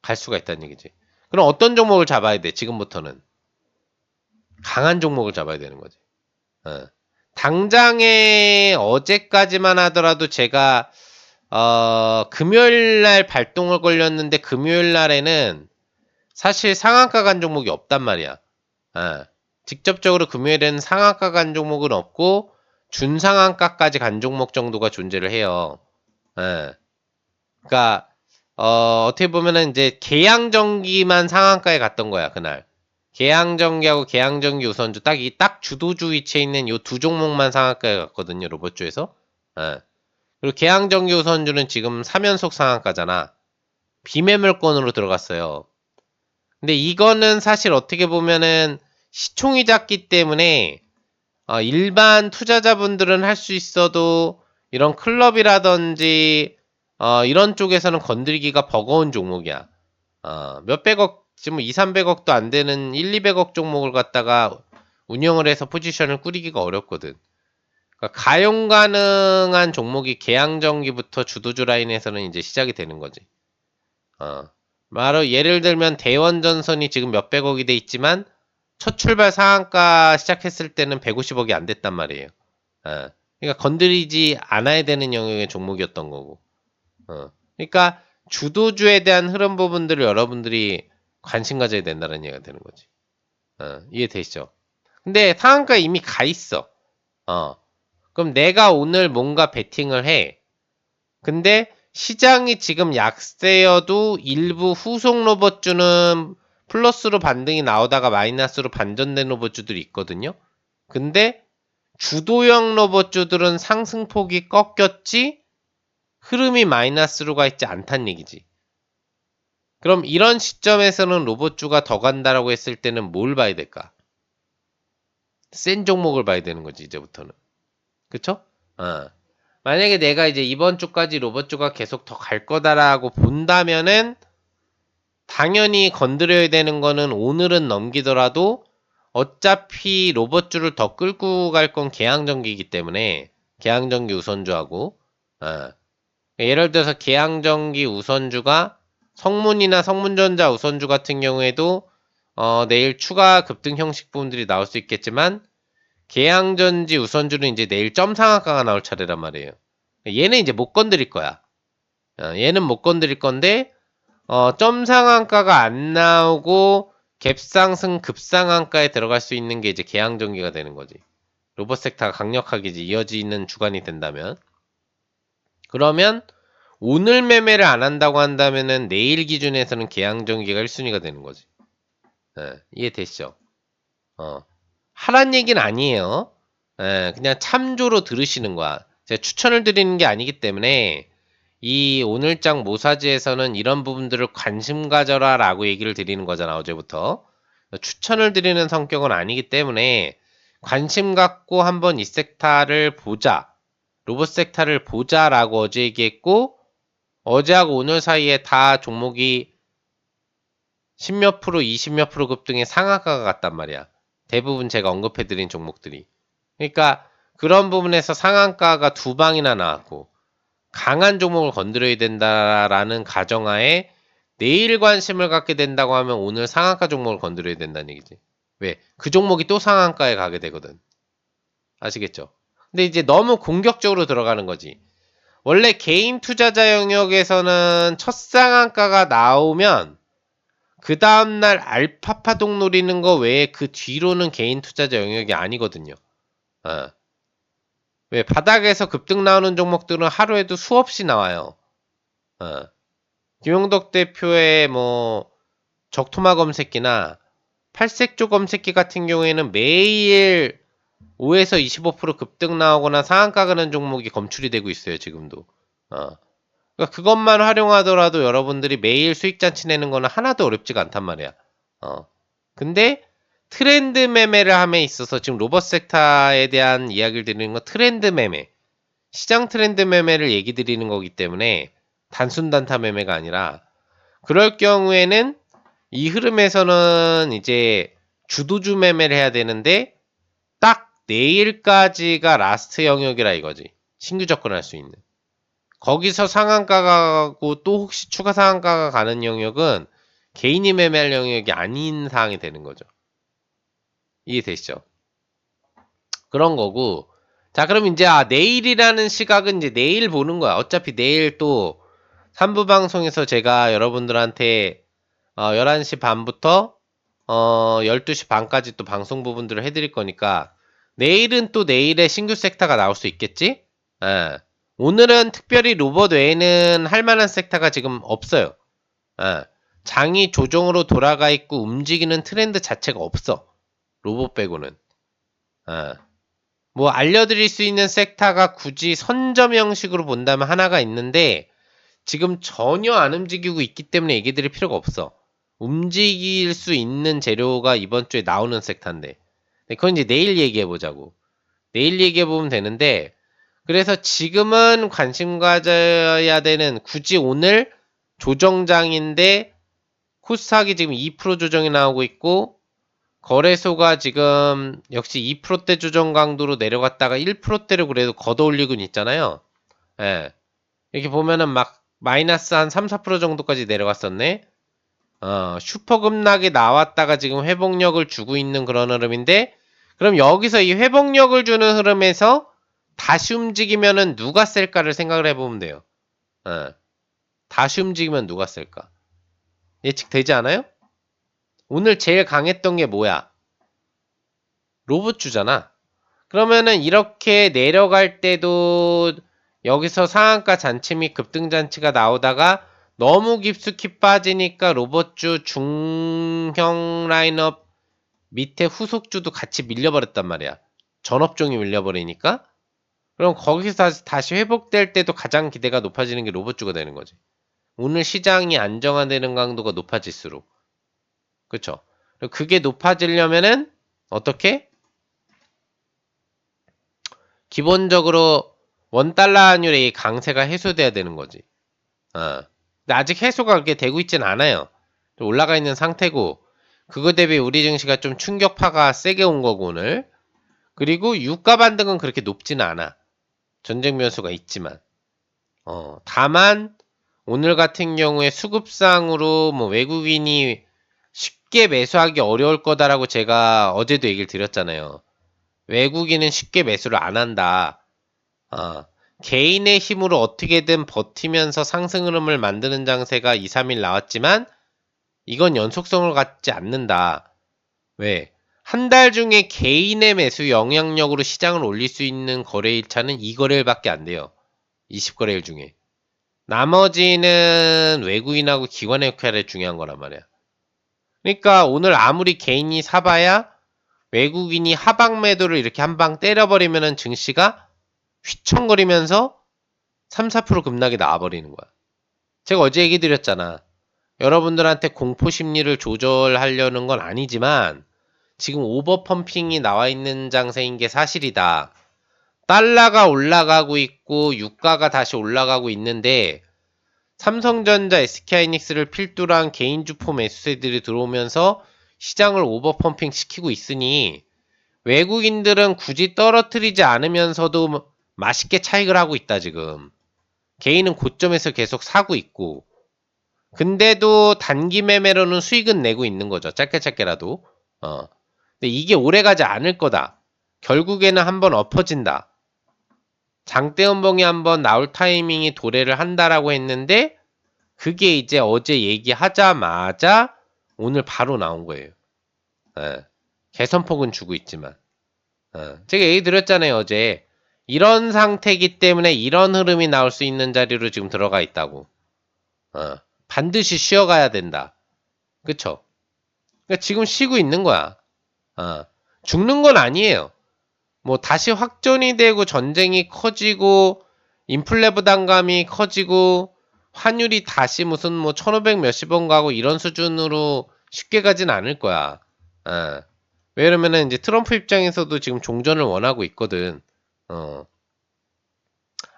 갈 수가 있다는 얘기지. 그럼 어떤 종목을 잡아야 돼? 지금부터는 강한 종목을 잡아야 되는 거지. 당장에 어제까지만 하더라도 제가 금요일날 발동을 걸렸는데 금요일날에는 사실 상한가 간 종목이 없단 말이야. 직접적으로 금요일에는 상한가 간 종목은 없고 준상한가까지 간 종목 정도가 존재를 해요. 그러니까 어떻게 보면은 이제 계양전기만 상한가에 갔던 거야 그날. 계양전기하고 계양전기 우선주 딱 주도주 위치에 있는 요 두 종목만 상한가에 갔거든요 로봇주에서. 그리고 계양전기 우선주는 지금 3연속 상한가잖아. 비매물권으로 들어갔어요. 근데 이거는 사실 어떻게 보면은 시총이 작기 때문에 일반 투자자분들은 할 수 있어도 이런 클럽이라든지 이런 쪽에서는 건드리기가 버거운 종목이야. 몇백억, 지금 2, 300억도 안 되는 1, 200억 종목을 갖다가 운영을 해서 포지션을 꾸리기가 어렵거든. 그러니까 가용 가능한 종목이 계양전기부터 주도주 라인에서는 이제 시작이 되는 거지. 바로 예를 들면 대원전선이 지금 몇백억이 돼 있지만 첫 출발 상한가 시작했을 때는 150억이 안 됐단 말이에요. 그러니까 건드리지 않아야 되는 영역의 종목이었던 거고. 그러니까 주도주에 대한 흐름 부분들을 여러분들이 관심 가져야 된다는 얘기가 되는 거지. 이해되시죠? 근데 상한가에 이미 가 있어. 그럼 내가 오늘 뭔가 베팅을 해. 근데 시장이 지금 약세여도 일부 후속 로봇주는 플러스로 반등이 나오다가 마이너스로 반전된 로봇주들이 있거든요. 근데 주도형 로봇주들은 상승폭이 꺾였지 흐름이 마이너스로 가 있지 않단 얘기지. 그럼 이런 시점에서는 로봇주가 더 간다라고 했을 때는 뭘 봐야 될까? 센 종목을 봐야 되는 거지 이제부터는. 그쵸? 만약에 내가 이제 이번 주까지 로봇주가 계속 더 갈 거다라고 본다면은 당연히 건드려야 되는 거는 오늘은 넘기더라도 어차피 로봇주를 더 끌고 갈 건 계양전기이기 때문에 계양전기 우선주하고 예를 들어서 계양전기 우선주가 성문이나 성문전자 우선주 같은 경우에도 내일 추가 급등 형식 부분들이 나올 수 있겠지만 계양전지 우선주는 이제 내일 점상한가가 나올 차례란 말이에요. 얘는 이제 못 건드릴 거야. 얘는 못 건드릴 건데 점상한가가 안 나오고 갭상승 급상한가에 들어갈 수 있는 게 이제 계양전기가 되는 거지. 로봇 섹터가 강력하게 이제 이어지는 주간이 된다면. 그러면 오늘 매매를 안 한다고 한다면은 내일 기준에서는 계양전기가 1순위가 되는 거지. 이해되시죠? 하란 얘기는 아니에요. 그냥 참조로 들으시는 거야. 제가 추천을 드리는 게 아니기 때문에 이 오늘장 모사지에서는 이런 부분들을 관심 가져라 라고 얘기를 드리는 거잖아 어제부터. 추천을 드리는 성격은 아니기 때문에 관심 갖고 한번 이 섹터를 보자, 로봇 섹터를 보자 라고 어제 얘기했고 어제하고 오늘 사이에 다 종목이 10몇 프로, 20몇 프로 급등의 상한가가 갔단 말이야. 대부분 제가 언급해드린 종목들이. 그러니까 그런 부분에서 상한가가 두 방이나 나왔고 강한 종목을 건드려야 된다라는 가정하에 내일 관심을 갖게 된다고 하면 오늘 상한가 종목을 건드려야 된다는 얘기지. 왜? 그 종목이 또 상한가에 가게 되거든. 아시겠죠? 근데 이제 너무 공격적으로 들어가는 거지. 원래 개인 투자자 영역에서는 첫 상한가가 나오면 그 다음날 알파파동 노리는 거 외에 그 뒤로는 개인 투자자 영역이 아니거든요. 어. 왜? 바닥에서 급등 나오는 종목들은 하루에도 수없이 나와요. 어. 김용덕 대표의 뭐 적토마 검색기나 팔색조 검색기 같은 경우에는 매일 5에서 25% 급등 나오거나 상한가 가는 종목이 검출이 되고 있어요, 지금도. 그러니까 그것만 활용하더라도 여러분들이 매일 수익 잔치 내는 거는 하나도 어렵지가 않단 말이야. 근데 트렌드 매매를 함에 있어서 지금 로봇 섹터에 대한 이야기를 드리는 건 트렌드 매매, 시장 트렌드 매매를 얘기 드리는 거기 때문에 단순 단타 매매가 아니라 그럴 경우에는 이 흐름에서는 이제 주도주 매매를 해야 되는데 딱 내일까지가 라스트 영역이라 이거지. 신규 접근할 수 있는. 거기서 상한가가 가고 또 혹시 추가 상한가가 가는 영역은 개인이 매매할 영역이 아닌 상황이 되는 거죠. 이해되시죠? 그런 거고. 자, 그럼 이제 내일이라는 시각은 이제 내일 보는 거야. 어차피 내일 또 3부 방송에서 제가 여러분들한테 11시 반부터 12시 반까지 또 방송 부분들을 해드릴 거니까 내일은 또 내일의 신규 섹터가 나올 수 있겠지? 예. 오늘은 특별히 로봇 외에는 할 만한 섹터가 지금 없어요. 예. 장이 조정으로 돌아가 있고 움직이는 트렌드 자체가 없어. 로봇 빼고는. 예. 뭐 알려드릴 수 있는 섹터가 굳이 선점 형식으로 본다면 하나가 있는데 지금 전혀 안 움직이고 있기 때문에 얘기 드릴 필요가 없어. 움직일 수 있는 재료가 이번 주에 나오는 섹터인데. 그건 이제 내일 얘기해 보자고. 내일 얘기해 보면 되는데, 그래서 지금은 관심 가져야 되는, 굳이 오늘 조정장인데, 코스닥이 지금 2% 조정이 나오고 있고, 거래소가 지금 역시 2%대 조정 강도로 내려갔다가 1%대로 그래도 걷어 올리곤 있잖아요. 예. 이렇게 보면은 막 마이너스 한 3, 4% 정도까지 내려갔었네. 슈퍼 급락이 나왔다가 지금 회복력을 주고 있는 그런 흐름인데, 그럼 여기서 이 회복력을 주는 흐름에서 다시 움직이면은 누가 셀까를 생각을 해보면 돼요. 다시 움직이면 누가 셀까? 예측되지 않아요? 오늘 제일 강했던 게 뭐야? 로봇주잖아. 그러면은 이렇게 내려갈 때도 여기서 상한가 잔치 및 급등 잔치가 나오다가 너무 깊숙이 빠지니까 로봇주 중형 라인업 밑에 후속주도 같이 밀려버렸단 말이야. 전업종이 밀려버리니까. 그럼 거기서 다시 회복될 때도 가장 기대가 높아지는 게 로봇주가 되는 거지. 오늘 시장이 안정화되는 강도가 높아질수록. 그쵸? 그게 높아지려면은 어떻게? 기본적으로 원달러 환율의 강세가 해소돼야 되는 거지. 근데 아직 해소가 그렇게 되고 있진 않아요. 올라가 있는 상태고, 그거 대비 우리 증시가 좀 충격파가 세게 온 거고, 오늘. 그리고 유가 반등은 그렇게 높지는 않아. 전쟁 변수가 있지만. 다만, 오늘 같은 경우에 수급상으로 뭐 외국인이 쉽게 매수하기 어려울 거다라고 제가 어제도 얘기를 드렸잖아요. 외국인은 쉽게 매수를 안 한다. 개인의 힘으로 어떻게든 버티면서 상승 흐름을 만드는 장세가 2, 3일 나왔지만 이건 연속성을 갖지 않는다. 왜? 한 달 중에 개인의 매수 영향력으로 시장을 올릴 수 있는 거래일차는 2거래일밖에 안 돼요. 20거래일 중에. 나머지는 외국인하고 기관의 역할이 중요한 거란 말이야. 그러니까 오늘 아무리 개인이 사봐야 외국인이 하방 매도를 이렇게 한 방 때려버리면은 증시가 휘청거리면서 3, 4% 급락이 나와버리는 거야. 제가 어제 얘기 드렸잖아. 여러분들한테 공포 심리를 조절하려는 건 아니지만 지금 오버펌핑이 나와 있는 장세인 게 사실이다. 달러가 올라가고 있고 유가가 다시 올라가고 있는데 삼성전자, SK하이닉스를 필두로 한 개인주포 매수세들이 들어오면서 시장을 오버펌핑 시키고 있으니 외국인들은 굳이 떨어뜨리지 않으면서도 맛있게 차익을 하고 있다 지금. 개인은 고점에서 계속 사고 있고 근데도 단기 매매로는 수익은 내고 있는 거죠. 짧게라도. 근데 이게 오래가지 않을 거다. 결국에는 한번 엎어진다. 장대음봉이 한번 나올 타이밍이 도래를 한다라고 했는데 그게 이제 어제 얘기하자마자 오늘 바로 나온 거예요. 개선폭은 주고 있지만. 제가 얘기 드렸잖아요, 어제. 이런 상태이기 때문에 이런 흐름이 나올 수 있는 자리로 지금 들어가 있다고. 반드시 쉬어가야 된다. 그쵸? 그러니까 지금 쉬고 있는 거야. 죽는 건 아니에요. 뭐 다시 확전이 되고 전쟁이 커지고 인플레 부담감이 커지고 환율이 다시 무슨 뭐 1500 몇십 원 가고 이런 수준으로 쉽게 가진 않을 거야. 왜냐면은 이제 트럼프 입장에서도 지금 종전을 원하고 있거든.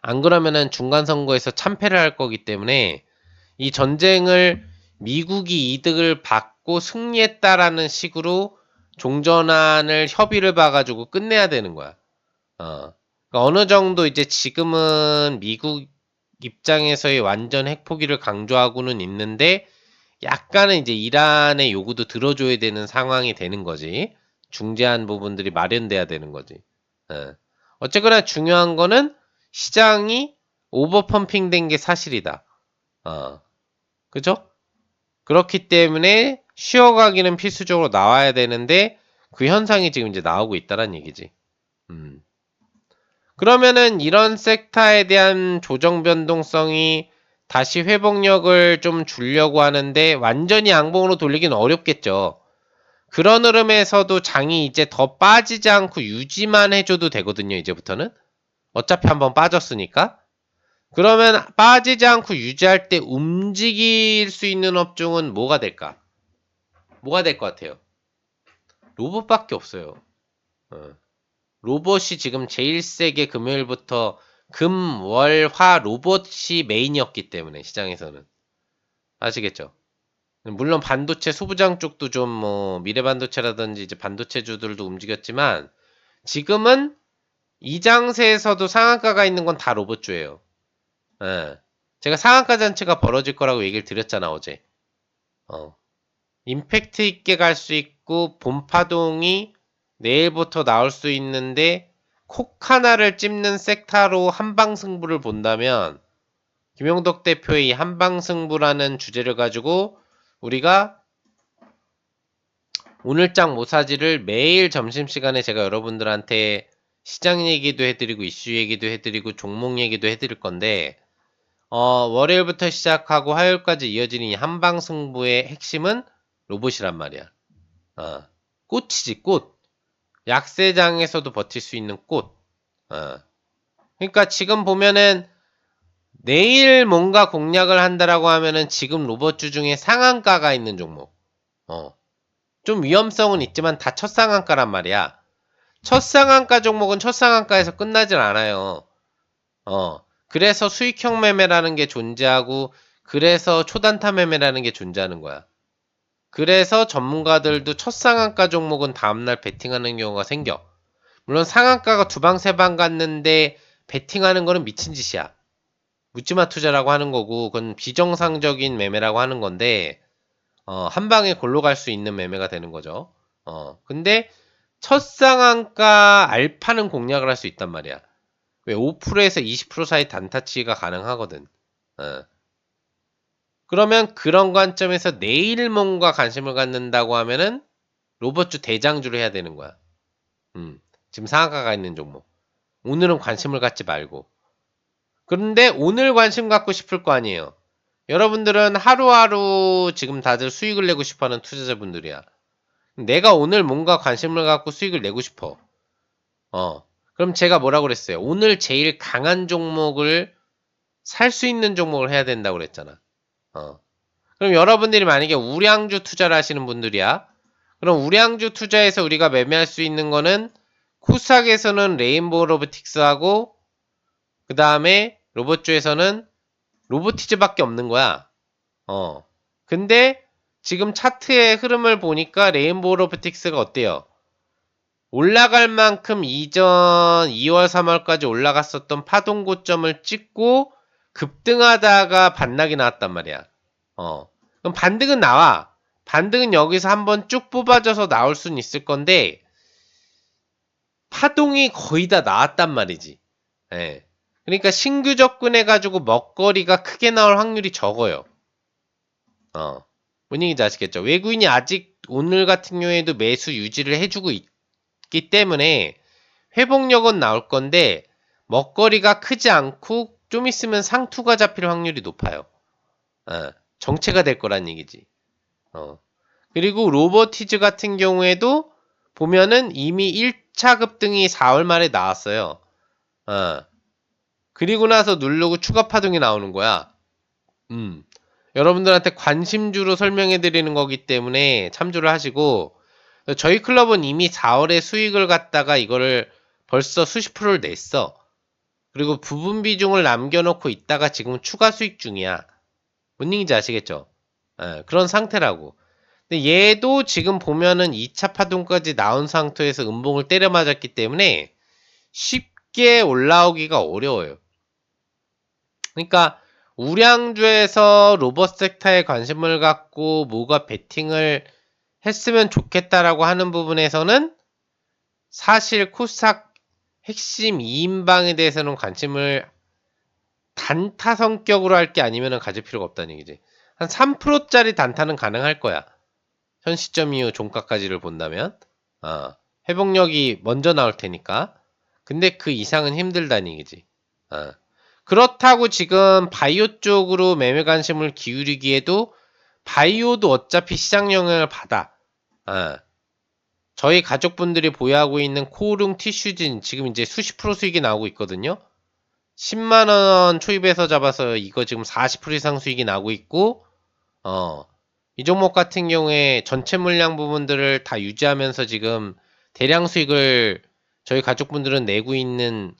안 그러면은 중간 선거에서 참패를 할 거기 때문에 이 전쟁을 미국이 이득을 받고 승리했다라는 식으로 종전안을 협의를 봐가지고 끝내야 되는 거야. 그러니까 어느 정도 이제 지금은 미국 입장에서의 완전 핵포기를 강조하고는 있는데 약간은 이제 이란의 요구도 들어줘야 되는 상황이 되는 거지. 중재한 부분들이 마련돼야 되는 거지. 어쨌거나 중요한 거는 시장이 오버펌핑 된 게 사실이다. 그죠? 그렇기 때문에 쉬어가기는 필수적으로 나와야 되는데 그 현상이 지금 이제 나오고 있다는 얘기지. 그러면은 이런 섹터에 대한 조정 변동성이 다시 회복력을 좀 주려고 하는데 완전히 양봉으로 돌리기는 어렵겠죠. 그런 흐름에서도 장이 이제 더 빠지지 않고 유지만 해줘도 되거든요, 이제부터는. 어차피 한번 빠졌으니까. 그러면 빠지지 않고 유지할 때 움직일 수 있는 업종은 뭐가 될까? 뭐가 될 것 같아요? 로봇밖에 없어요. 로봇이 지금 제일 세게 금요일부터 금, 월, 화 로봇이 메인이었기 때문에 시장에서는. 아시겠죠? 물론 반도체 소부장 쪽도 좀 뭐 미래반도체라든지 이제 반도체주들도 움직였지만 지금은 이 장세에서도 상한가가 있는 건 다 로봇주예요. 제가 상한가 잔치가 벌어질 거라고 얘기를 드렸잖아 어제. 임팩트 있게 갈 수 있고 본파동이 내일부터 나올 수 있는데 콕 하나를 찝는 섹터로 한방승부를 본다면 김용덕 대표의 이 한방승부라는 주제를 가지고 우리가 오늘장 모사지를 매일 점심시간에 제가 여러분들한테 시장 얘기도 해드리고 이슈 얘기도 해드리고 종목 얘기도 해드릴 건데 월요일부터 시작하고 화요일까지 이어지는 이 한방승부의 핵심은 로봇이란 말이야. 꽃이지 꽃. 약세장에서도 버틸 수 있는 꽃. 그러니까 지금 보면은 내일 뭔가 공략을 한다라고 하면은 지금 로봇주 중에 상한가가 있는 종목. 좀 위험성은 있지만 다 첫 상한가란 말이야. 첫 상한가 종목은 첫 상한가에서 끝나질 않아요. 그래서 수익형 매매라는 게 존재하고 그래서 초단타 매매라는 게 존재하는 거야. 그래서 전문가들도 첫 상한가 종목은 다음날 베팅하는 경우가 생겨. 물론 상한가가 두 방, 세 방 갔는데 베팅하는 거는 미친 짓이야. 묻지마 투자라고 하는 거고 그건 비정상적인 매매라고 하는 건데 한 방에 골로 갈 수 있는 매매가 되는 거죠. 근데 첫 상한가 알파는 공략을 할 수 있단 말이야. 왜 5%에서 20% 사이 단타치가 가능하거든. 그러면 그런 관점에서 내일 뭔가 관심을 갖는다고 하면은 로봇주 대장주를 해야 되는 거야. 지금 상한가가 있는 종목. 오늘은 관심을 갖지 말고. 그런데 오늘 관심 갖고 싶을 거 아니에요. 여러분들은 하루하루 지금 다들 수익을 내고 싶어하는 투자자분들이야. 내가 오늘 뭔가 관심을 갖고 수익을 내고 싶어. 그럼 제가 뭐라고 그랬어요? 오늘 제일 강한 종목을 살 수 있는 종목을 해야 된다고 그랬잖아. 그럼 여러분들이 만약에 우량주 투자를 하시는 분들이야. 그럼 우량주 투자에서 우리가 매매할 수 있는 거는 코스닥에서는 레인보우 로보틱스하고 그 다음에 로봇주에서는 로보티즈밖에 없는 거야. 근데 지금 차트의 흐름을 보니까 레인보우 로보틱스가 어때요? 올라갈 만큼 이전 2월, 3월까지 올라갔었던 파동 고점을 찍고 급등하다가 반락이 나왔단 말이야. 그럼 반등은 나와. 반등은 여기서 한번 쭉 뽑아져서 나올 수는 있을 건데 파동이 거의 다 나왔단 말이지. 예. 그러니까 신규 접근해가지고 먹거리가 크게 나올 확률이 적어요. 뭔 얘기인지 아시겠죠? 외국인이 아직 오늘 같은 경우에도 매수 유지를 해주고 있기 때문에 회복력은 나올 건데 먹거리가 크지 않고 좀 있으면 상투가 잡힐 확률이 높아요. 정체가 될 거란 얘기지. 그리고 로버티즈 같은 경우에도 보면은 이미 1차 급등이 4월 말에 나왔어요. 그리고 나서 누르고 추가 파동이 나오는 거야. 여러분들한테 관심주로 설명해 드리는 거기 때문에 참조를 하시고 저희 클럽은 이미 4월에 수익을 갖다가 이거를 벌써 수십 프로를 냈어. 그리고 부분 비중을 남겨놓고 있다가 지금 추가 수익 중이야. 뭔 얘기인지 아시겠죠? 그런 상태라고. 근데 얘도 지금 보면은 2차 파동까지 나온 상태에서 음봉을 때려 맞았기 때문에 쉽게 올라오기가 어려워요. 그러니까 우량주에서 로봇 섹터에 관심을 갖고 뭐가 베팅을 했으면 좋겠다라고 하는 부분에서는 사실 코스닥 핵심 2인방에 대해서는 관심을 단타 성격으로 할 게 아니면 가질 필요가 없다는 얘기지. 한 3%짜리 단타는 가능할 거야. 현 시점 이후 종가까지를 본다면. 회복력이 먼저 나올 테니까. 근데 그 이상은 힘들다는 얘기지. 그렇다고 지금 바이오 쪽으로 매매 관심을 기울이기에도 바이오도 어차피 시장 영향을 받아. 저희 가족분들이 보유하고 있는 코오룽 티슈진 지금 이제 수십 프로 수익이 나오고 있거든요. 10만원 초입해서 잡아서 이거 지금 40% 이상 수익이 나고 있고, 이 종목 같은 경우에 전체 물량 부분들을 다 유지하면서 지금 대량 수익을 저희 가족분들은 내고 있는,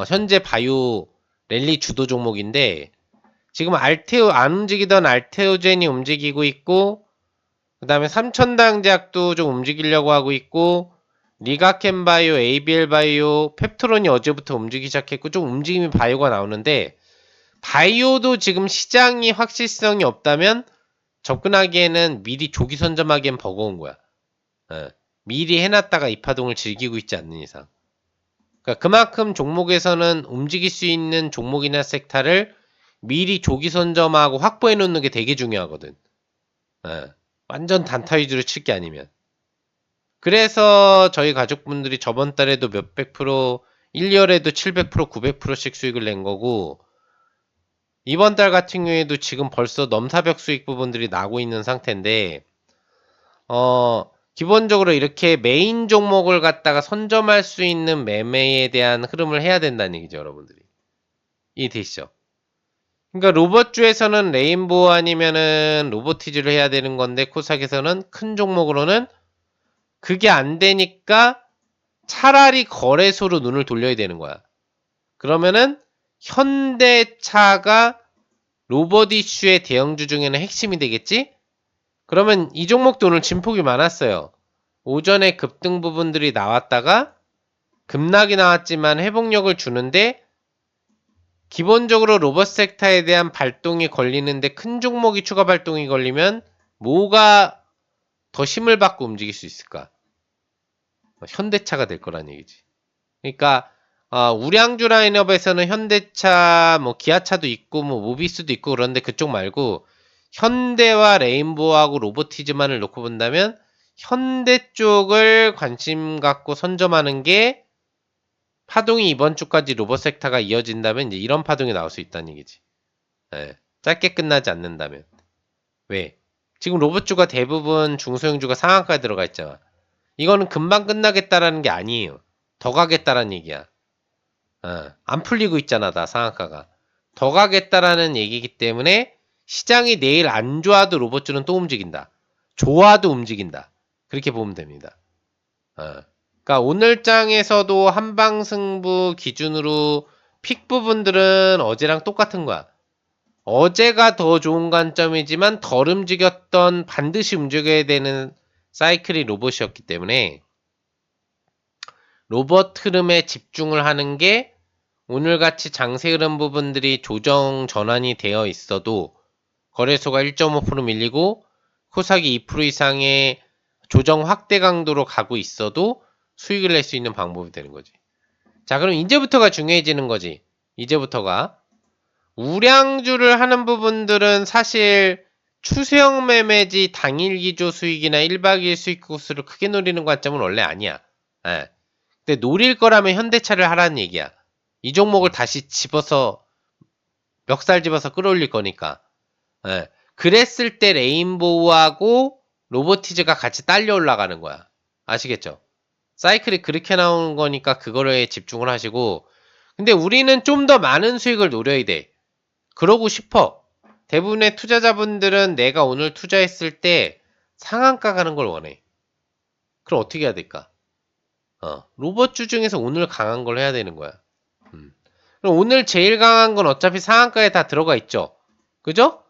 현재 바이오 랠리 주도 종목인데, 지금 안 움직이던 알테오젠이 움직이고 있고, 그 다음에 삼천당제약도 좀 움직이려고 하고 있고, 리가켄바이오, ABL바이오, 펩트론이 어제부터 움직이기 시작했고 좀 움직임이 바이오가 나오는데 바이오도 지금 시장이 확실성이 없다면 접근하기에는 미리 조기 선점하기엔 버거운 거야. 미리 해놨다가 이 파동을 즐기고 있지 않는 이상. 그러니까 그만큼 종목에서는 움직일 수 있는 종목이나 섹터를 미리 조기 선점하고 확보해 놓는 게 되게 중요하거든. 완전 단타 위주로 칠 게 아니면. 그래서 저희 가족분들이 저번 달에도 몇백 프로, 1열에도 700%, 900%씩 수익을 낸 거고, 이번 달 같은 경우에도 지금 벌써 넘사벽 수익 부분들이 나고 있는 상태인데, 기본적으로 이렇게 메인 종목을 갖다가 선점할 수 있는 매매에 대한 흐름을 해야 된다는 얘기죠, 여러분들이. 이해되시죠? 그러니까 로봇주에서는 레인보우 아니면은 로보티즈를 해야 되는 건데, 코스닥에서는 큰 종목으로는 그게 안 되니까 차라리 거래소로 눈을 돌려야 되는 거야. 그러면은 현대차가 로봇 이슈의 대형주 중에는 핵심이 되겠지? 그러면 이 종목도 오늘 진폭이 많았어요. 오전에 급등 부분들이 나왔다가 급락이 나왔지만 회복력을 주는데 기본적으로 로봇 섹터에 대한 발동이 걸리는데 큰 종목이 추가 발동이 걸리면 뭐가 더 힘을 받고 움직일 수 있을까? 현대차가 될 거란 얘기지. 그러니까 우량주 라인업에서는 현대차, 뭐 기아차도 있고 뭐 모비스도 있고 그런데 그쪽 말고 현대와 레인보우하고 로보티즈만을 놓고 본다면 현대 쪽을 관심 갖고 선점하는 게 파동이 이번 주까지 로봇 섹터가 이어진다면 이제 이런 파동이 나올 수 있다는 얘기지. 짧게 끝나지 않는다면. 왜? 지금 로봇주가 대부분 중소형주가 상한가에 들어가 있잖아. 이거는 금방 끝나겠다라는 게 아니에요. 더 가겠다라는 얘기야. 안 풀리고 있잖아, 다 상한가가. 더 가겠다라는 얘기이기 때문에 시장이 내일 안 좋아도 로봇주는 또 움직인다. 좋아도 움직인다. 그렇게 보면 됩니다. 그러니까 오늘 장에서도 한방승부 기준으로 픽 부분들은 어제랑 똑같은 거야. 어제가 더 좋은 관점이지만 덜 움직였던 반드시 움직여야 되는 사이클이 로봇이었기 때문에 로봇 흐름에 집중을 하는 게 오늘같이 장세 흐름 부분들이 조정 전환이 되어 있어도 거래소가 1.5% 밀리고 코스닥이 2% 이상의 조정 확대 강도로 가고 있어도 수익을 낼 수 있는 방법이 되는 거지. 자, 그럼 이제부터가 중요해지는 거지. 이제부터가. 우량주를 하는 부분들은 사실 추세형 매매지 당일 기조 수익이나 1박 2일 수익 코스를 크게 노리는 관점은 원래 아니야. 예. 근데 노릴 거라면 현대차를 하라는 얘기야. 이 종목을 다시 집어서 멱살 집어서 끌어올릴 거니까. 예. 그랬을 때 레인보우하고 로보티즈가 같이 딸려 올라가는 거야. 아시겠죠? 사이클이 그렇게 나오는 거니까 그거에 집중을 하시고, 근데 우리는 좀 더 많은 수익을 노려야 돼. 그러고 싶어. 대부분의 투자자분들은 내가 오늘 투자했을 때 상한가 가는 걸 원해. 그럼 어떻게 해야 될까? 로봇주 중에서 오늘 강한 걸 해야 되는 거야. 그럼 오늘 제일 강한 건 어차피 상한가에 다 들어가 있죠. 그죠?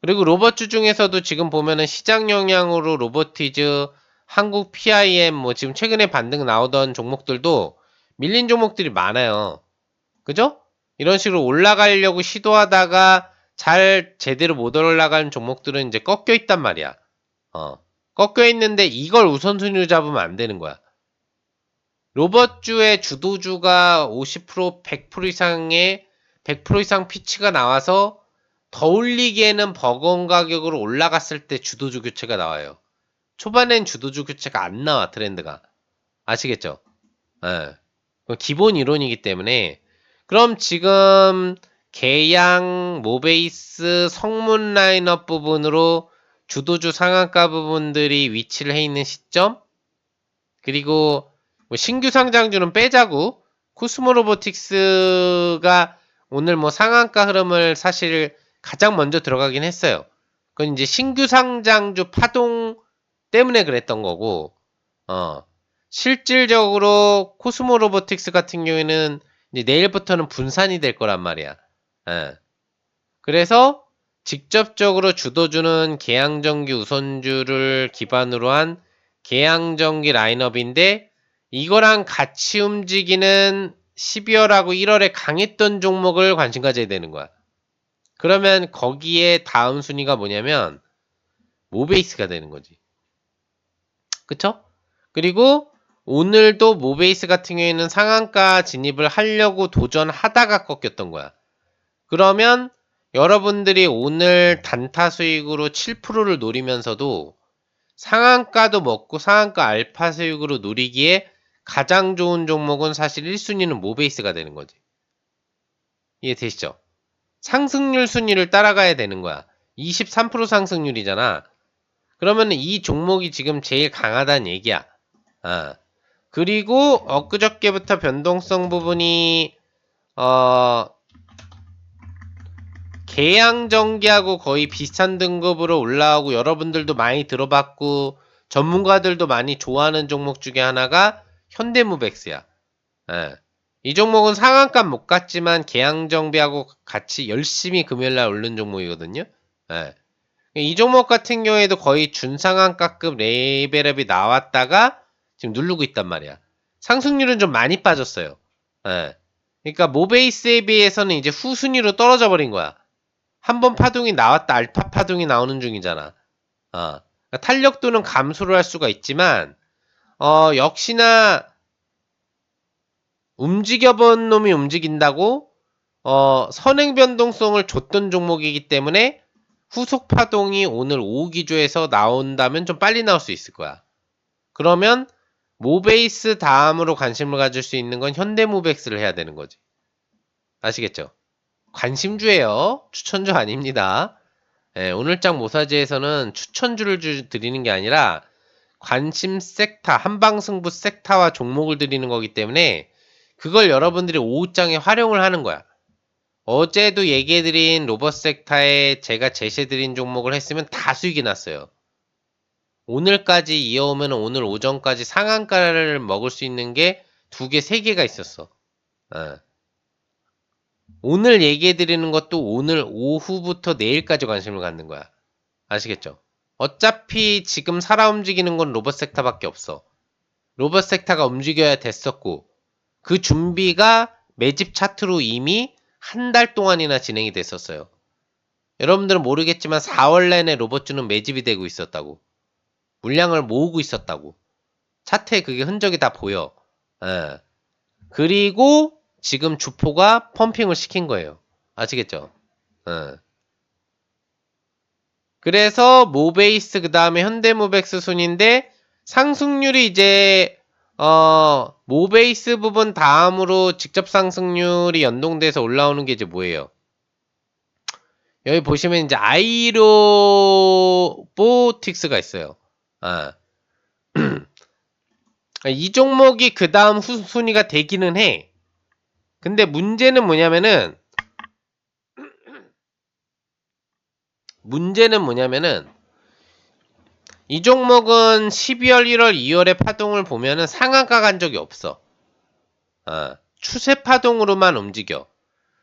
그리고 로봇주 중에서도 지금 보면은 시장 영향으로 로보티즈, 한국 PIM, 뭐 지금 최근에 반등 나오던 종목들도 밀린 종목들이 많아요. 그죠? 이런 식으로 올라가려고 시도하다가 잘 제대로 못 올라가는 종목들은 이제 꺾여 있단 말이야. 꺾여 있는데 이걸 우선순위로 잡으면 안 되는 거야. 로봇주의 주도주가 50%, 100% 이상의 100% 이상 피치가 나와서 더 올리기에는 버거운 가격으로 올라갔을 때 주도주 교체가 나와요. 초반엔 주도주 교체가 안 나와, 트렌드가. 아시겠죠? 예. 기본 이론이기 때문에. 그럼 지금 계양, 모베이스, 성문 라인업 부분으로 주도주 상한가 부분들이 위치를 해 있는 시점, 그리고 뭐 신규 상장주는 빼자고, 코스모 로보틱스가 오늘 뭐 상한가 흐름을 사실 가장 먼저 들어가긴 했어요. 그건 이제 신규 상장주 파동 때문에 그랬던 거고, 실질적으로 코스모 로보틱스 같은 경우에는 이제 내일부터는 분산이 될 거란 말이야. 예. 그래서 직접적으로 주도주는 계양전기 우선주를 기반으로 한 계양전기 라인업인데, 이거랑 같이 움직이는 12월하고 1월에 강했던 종목을 관심 가져야 되는 거야. 그러면 거기에 다음 순위가 뭐냐면 모베이스가 되는 거지. 그쵸? 그리고 오늘도 모베이스 같은 경우에는 상한가 진입을 하려고 도전하다가 꺾였던 거야. 그러면 여러분들이 오늘 단타 수익으로 7%를 노리면서도 상한가도 먹고 상한가 알파 수익으로 노리기에 가장 좋은 종목은 사실 1순위는 모베이스가 되는 거지. 이해되시죠? 상승률 순위를 따라가야 되는 거야. 23% 상승률이잖아. 그러면 이 종목이 지금 제일 강하다는 얘기야. 그리고 엊그저께부터 변동성 부분이 계양전기하고 거의 비슷한 등급으로 올라오고 여러분들도 많이 들어봤고 전문가들도 많이 좋아하는 종목 중에 하나가 현대무백스야. 이 종목은 상한가 못 갔지만 계양정비하고 같이 열심히 금요일날 오른 종목이거든요. 이 종목 같은 경우에도 거의 준상한가급 레벨업이 나왔다가 지금 누르고 있단 말이야. 상승률은 좀 많이 빠졌어요. 그러니까 모베이스에 비해서는 이제 후순위로 떨어져 버린 거야. 한번 파동이 나왔다 알파 파동이 나오는 중이잖아. 그러니까 탄력도는 감소를 할 수가 있지만 역시나 움직여본 놈이 움직인다고 선행 변동성을 줬던 종목이기 때문에 후속 파동이 오늘 오후 기조에서 나온다면 좀 빨리 나올 수 있을 거야. 그러면 모베이스 다음으로 관심을 가질 수 있는 건 현대모백스를 해야 되는 거지. 아시겠죠? 관심주예요. 추천주 아닙니다. 오늘장 모사지에서는 추천주를 드리는 게 아니라 관심 섹타, 한방승부 섹타와 종목을 드리는 거기 때문에 그걸 여러분들이 오후장에 활용을 하는 거야. 어제도 얘기해드린 로봇 섹타에 제가 제시해드린 종목을 했으면 다 수익이 났어요. 오늘까지 이어오면 오늘 오전까지 상한가를 먹을 수 있는 게 2개, 3개가 있었어. 오늘 얘기해드리는 것도 오늘 오후부터 내일까지 관심을 갖는 거야. 아시겠죠? 어차피 지금 살아 움직이는 건 로봇 섹터밖에 없어. 로봇 섹터가 움직여야 됐었고 그 준비가 매집 차트로 이미 한 달 동안이나 진행이 됐었어요. 여러분들은 모르겠지만 4월 내내 로봇주는 매집이 되고 있었다고. 물량을 모으고 있었다고. 차트에 그게 흔적이 다 보여. 예. 그리고 지금 주포가 펌핑을 시킨 거예요. 아시겠죠? 예. 그래서 모베이스 그 다음에 현대모백스 순인데 상승률이 이제 모베이스 부분 다음으로 직접 상승률이 연동돼서 올라오는 게 이제 뭐예요? 여기 보시면 이제 아이로보틱스가 있어요. 아. 이 종목이 그 다음 순위가 되기는 해. 근데 문제는 뭐냐면은 이 종목은 12월, 1월, 2월에 파동을 보면은 상한가 간 적이 없어. 추세 파동으로만 움직여.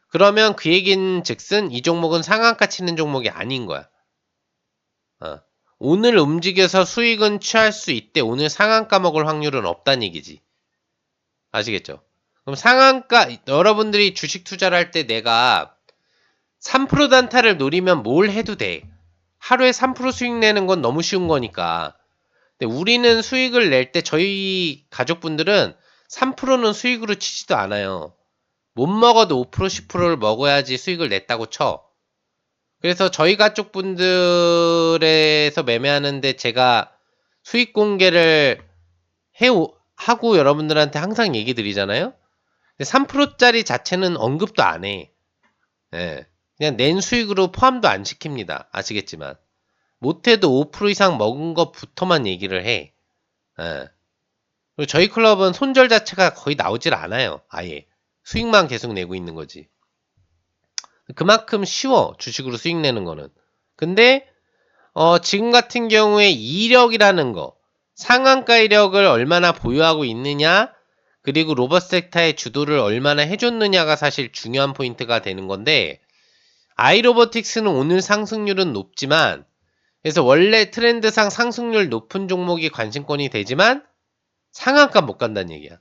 그러면 그 얘긴 즉슨 이 종목은 상한가 치는 종목이 아닌 거야. 오늘 움직여서 수익은 취할 수 있대. 오늘 상한가 먹을 확률은 없다는 얘기지. 아시겠죠? 그럼 상한가, 여러분들이 주식 투자를 할 때 내가 3% 단타를 노리면 뭘 해도 돼. 하루에 3% 수익 내는 건 너무 쉬운 거니까. 근데 우리는 수익을 낼 때 저희 가족분들은 3%는 수익으로 치지도 않아요. 못 먹어도 5% 10%를 먹어야지 수익을 냈다고 쳐. 그래서 저희 가족분들에서 매매하는데 제가 수익 공개를 하고 여러분들한테 항상 얘기 드리잖아요. 근데 3%짜리 자체는 언급도 안 해. 예. 그냥 낸 수익으로 포함도 안 시킵니다. 아시겠지만. 못해도 5% 이상 먹은 것부터만 얘기를 해. 예. 그리고 저희 클럽은 손절 자체가 거의 나오질 않아요. 아예. 수익만 계속 내고 있는 거지. 그만큼 쉬워. 주식으로 수익 내는 거는. 근데 지금 같은 경우에 이력이라는 거, 상한가 이력을 얼마나 보유하고 있느냐, 그리고 로봇 섹터의 주도를 얼마나 해줬느냐가 사실 중요한 포인트가 되는 건데, 아이로보틱스는 오늘 상승률은 높지만, 그래서 원래 트렌드상 상승률 높은 종목이 관심권이 되지만, 상한가 못 간다는 얘기야.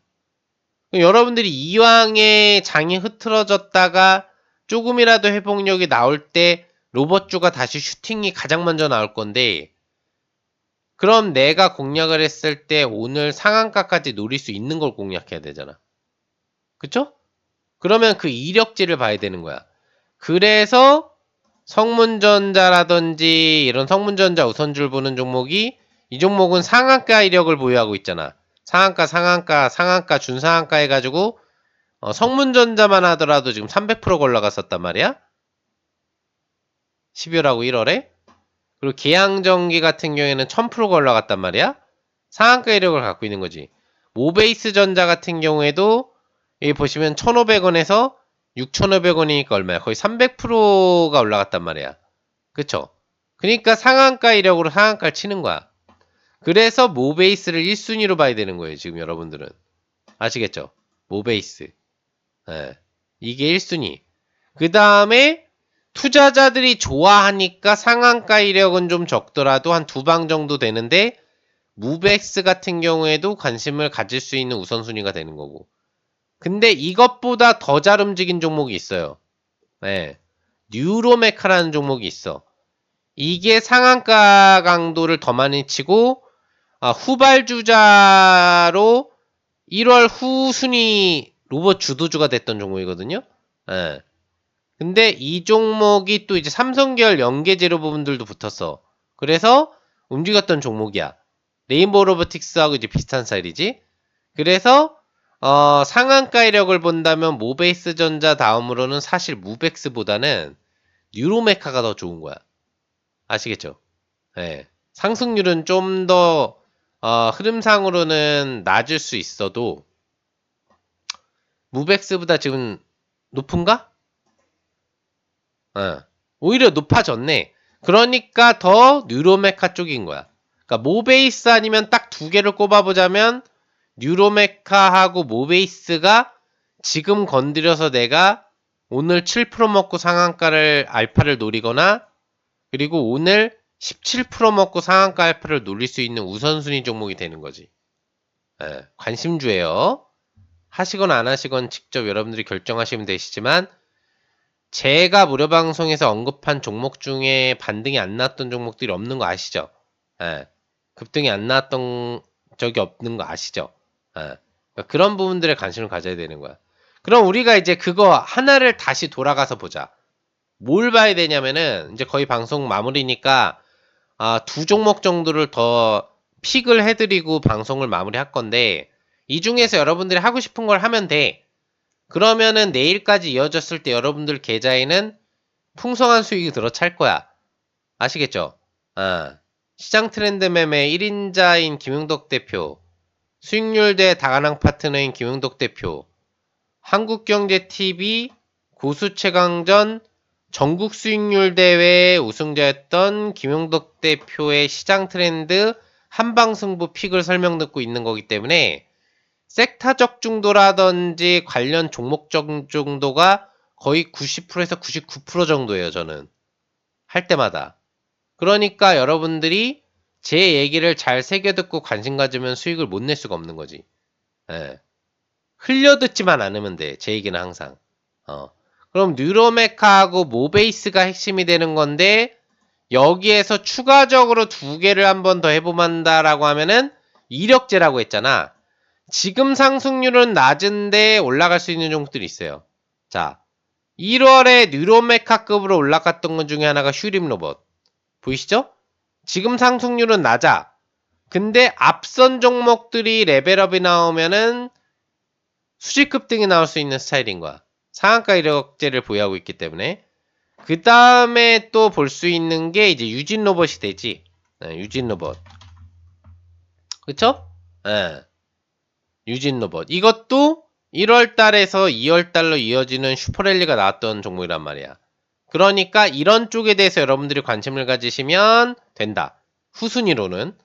여러분들이 이왕에 장이 흐트러졌다가 조금이라도 회복력이 나올 때 로봇주가 다시 슈팅이 가장 먼저 나올 건데, 그럼 내가 공략을 했을 때 오늘 상한가까지 노릴 수 있는 걸 공략해야 되잖아. 그쵸? 그러면 그 이력지를 봐야 되는 거야. 그래서 성문전자라든지 이런 성문전자 우선줄 보는 종목이 이 종목은 상한가 이력을 보유하고 있잖아. 상한가, 준상한가 해가지고 성문전자만 하더라도 지금 300%가 올라갔었단 말이야. 12월하고 1월에. 그리고 계양전기 같은 경우에는 1000%가 올라갔단 말이야. 상한가 이력을 갖고 있는 거지. 모베이스 전자 같은 경우에도 여기 보시면 1,500원에서 6,500원이니까 얼마야? 거의 300%가 올라갔단 말이야. 그쵸? 그러니까 상한가 이력으로 상한가를 치는 거야. 그래서 모베이스를 1순위로 봐야 되는 거예요. 지금 여러분들은. 아시겠죠? 모베이스. 예. 이게 1순위. 그 다음에 투자자들이 좋아하니까 상한가 이력은 좀 적더라도 한 두 방 정도 되는데 무벡스 같은 경우에도 관심을 가질 수 있는 우선순위가 되는 거고. 근데 이것보다 더 잘 움직인 종목이 있어요. 네. 뉴로메카라는 종목이 있어. 이게 상한가 강도를 더 많이 치고 후발주자로 1월 후순위 로봇 주도주가 됐던 종목이거든요. 네. 근데 이 종목이 또 이제 삼성계열 연계재료 부분들도 붙었어. 그래서 움직였던 종목이야. 레인보우 로보틱스하고 이제 비슷한 스타일이지. 그래서 상한가 이력을 본다면 모베이스 전자 다음으로는 사실 무벡스보다는 뉴로메카가 더 좋은 거야. 아시겠죠? 예. 상승률은 좀 더 흐름상으로는 낮을 수 있어도 무벡스보다 지금 높은가? 오히려 높아졌네. 그러니까 더 뉴로메카 쪽인 거야. 그러니까 모베이스 아니면 딱 두 개를 꼽아보자면 뉴로메카하고 모베이스가 지금 건드려서 내가 오늘 7% 먹고 상한가를 알파를 노리거나 그리고 오늘 17% 먹고 상한가 알파를 노릴 수 있는 우선순위 종목이 되는 거지. 관심주예요. 하시건 안 하시건 직접 여러분들이 결정하시면 되시지만 제가 무료 방송에서 언급한 종목 중에 반등이 안 나왔던 종목들이 없는 거 아시죠? 예. 급등이 안 나왔던 적이 없는 거 아시죠? 예. 그러니까 그런 부분들에 관심을 가져야 되는 거야. 그럼 우리가 이제 그거 하나를 다시 돌아가서 보자. 뭘 봐야 되냐면은 이제 거의 방송 마무리니까 두 종목 정도를 더 픽을 해드리고 방송을 마무리할 건데 이 중에서 여러분들이 하고 싶은 걸 하면 돼. 그러면은 내일까지 이어졌을 때 여러분들 계좌에는 풍성한 수익이 들어찰 거야. 아시겠죠? 시장 트렌드 매매 1인자인 김용덕 대표, 수익률 대 다가낭 파트너인 김용덕 대표, 한국경제TV 고수 최강전 전국 수익률 대회 우승자였던 김용덕 대표의 시장 트렌드 한방승부 픽을 설명 듣고 있는 거기 때문에 섹타적 중도라든지 관련 종목적 정도가 거의 90%에서 99% 정도예요, 저는. 할 때마다. 그러니까 여러분들이 제 얘기를 잘 새겨듣고 관심 가지면 수익을 못 낼 수가 없는 거지. 예. 흘려듣지만 않으면 돼. 제 얘기는 항상. 그럼 뉴로메카하고 모베이스가 핵심이 되는 건데 여기에서 추가적으로 두 개를 한번 더 해보만다라고 하면은 이력제라고 했잖아. 지금 상승률은 낮은데 올라갈 수 있는 종목들이 있어요. 자, 1월에 뉴로메카급으로 올라갔던 것 중에 하나가 슈림로봇. 보이시죠? 지금 상승률은 낮아. 근데 앞선 종목들이 레벨업이 나오면은 수직급등이 나올 수 있는 스타일인 거야. 상한가 이력제를 보유하고 있기 때문에. 그 다음에 또 볼 수 있는 게 이제 유진로봇이 되지. 유진로봇. 그쵸? 예. 유진로봇. 이것도 1월 달에서 2월 달로 이어지는 슈퍼랠리가 나왔던 종목이란 말이야. 그러니까 이런 쪽에 대해서 여러분들이 관심을 가지시면 된다. 후순위로는.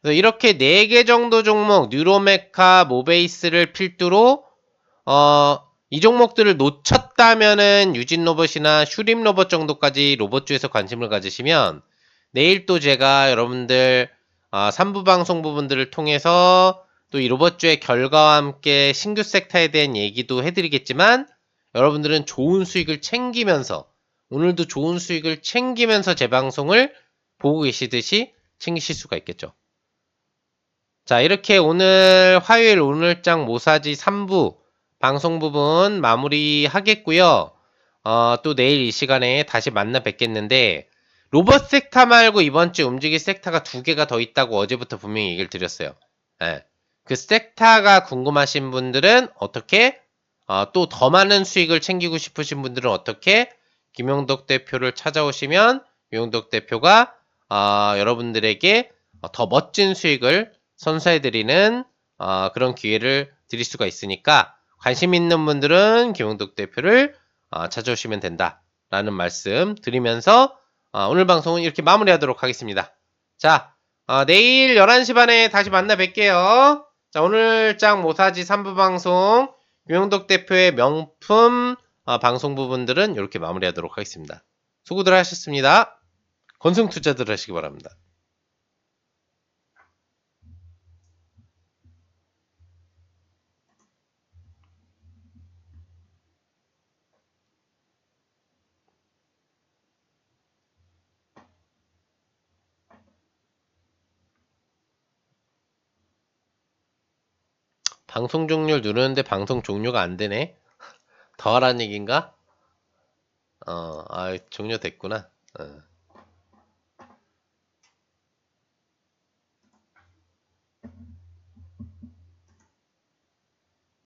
그래서 이렇게 4개 정도 종목, 뉴로메카, 모베이스를 필두로 이 종목들을 놓쳤다면은 유진로봇이나 슈림로봇 정도까지 로봇주에서 관심을 가지시면 내일 또 제가 여러분들 3부 방송 부분들을 통해서 또 이 로봇주의 결과와 함께 신규 섹터에 대한 얘기도 해드리겠지만 여러분들은 좋은 수익을 챙기면서 오늘도 좋은 수익을 챙기면서 제 방송을 보고 계시듯이 챙기실 수가 있겠죠. 자, 이렇게 오늘 화요일 오늘장 모사지 3부 방송 부분 마무리 하겠고요. 또 내일 이 시간에 다시 만나 뵙겠는데 로봇 섹터 말고 이번 주 움직일 섹터가 2개가 더 있다고 어제부터 분명히 얘기를 드렸어요. 예. 그 섹터가 궁금하신 분들은 어떻게 또 더 많은 수익을 챙기고 싶으신 분들은 어떻게 김용덕 대표를 찾아오시면 김용덕 대표가 여러분들에게 더 멋진 수익을 선사해드리는 그런 기회를 드릴 수가 있으니까 관심 있는 분들은 김용덕 대표를 찾아오시면 된다라는 말씀 드리면서 오늘 방송은 이렇게 마무리하도록 하겠습니다. 자, 내일 11시 반에 다시 만나 뵐게요. 자, 오늘 장 모사지 3부 방송 김용덕 대표의 명품 방송 부분들은 이렇게 마무리하도록 하겠습니다. 수고들 하셨습니다. 건승 투자들 하시기 바랍니다. 방송 종료를 누르는데 방송 종료가 안 되네. 더 하라는 얘기인가? 종료됐구나.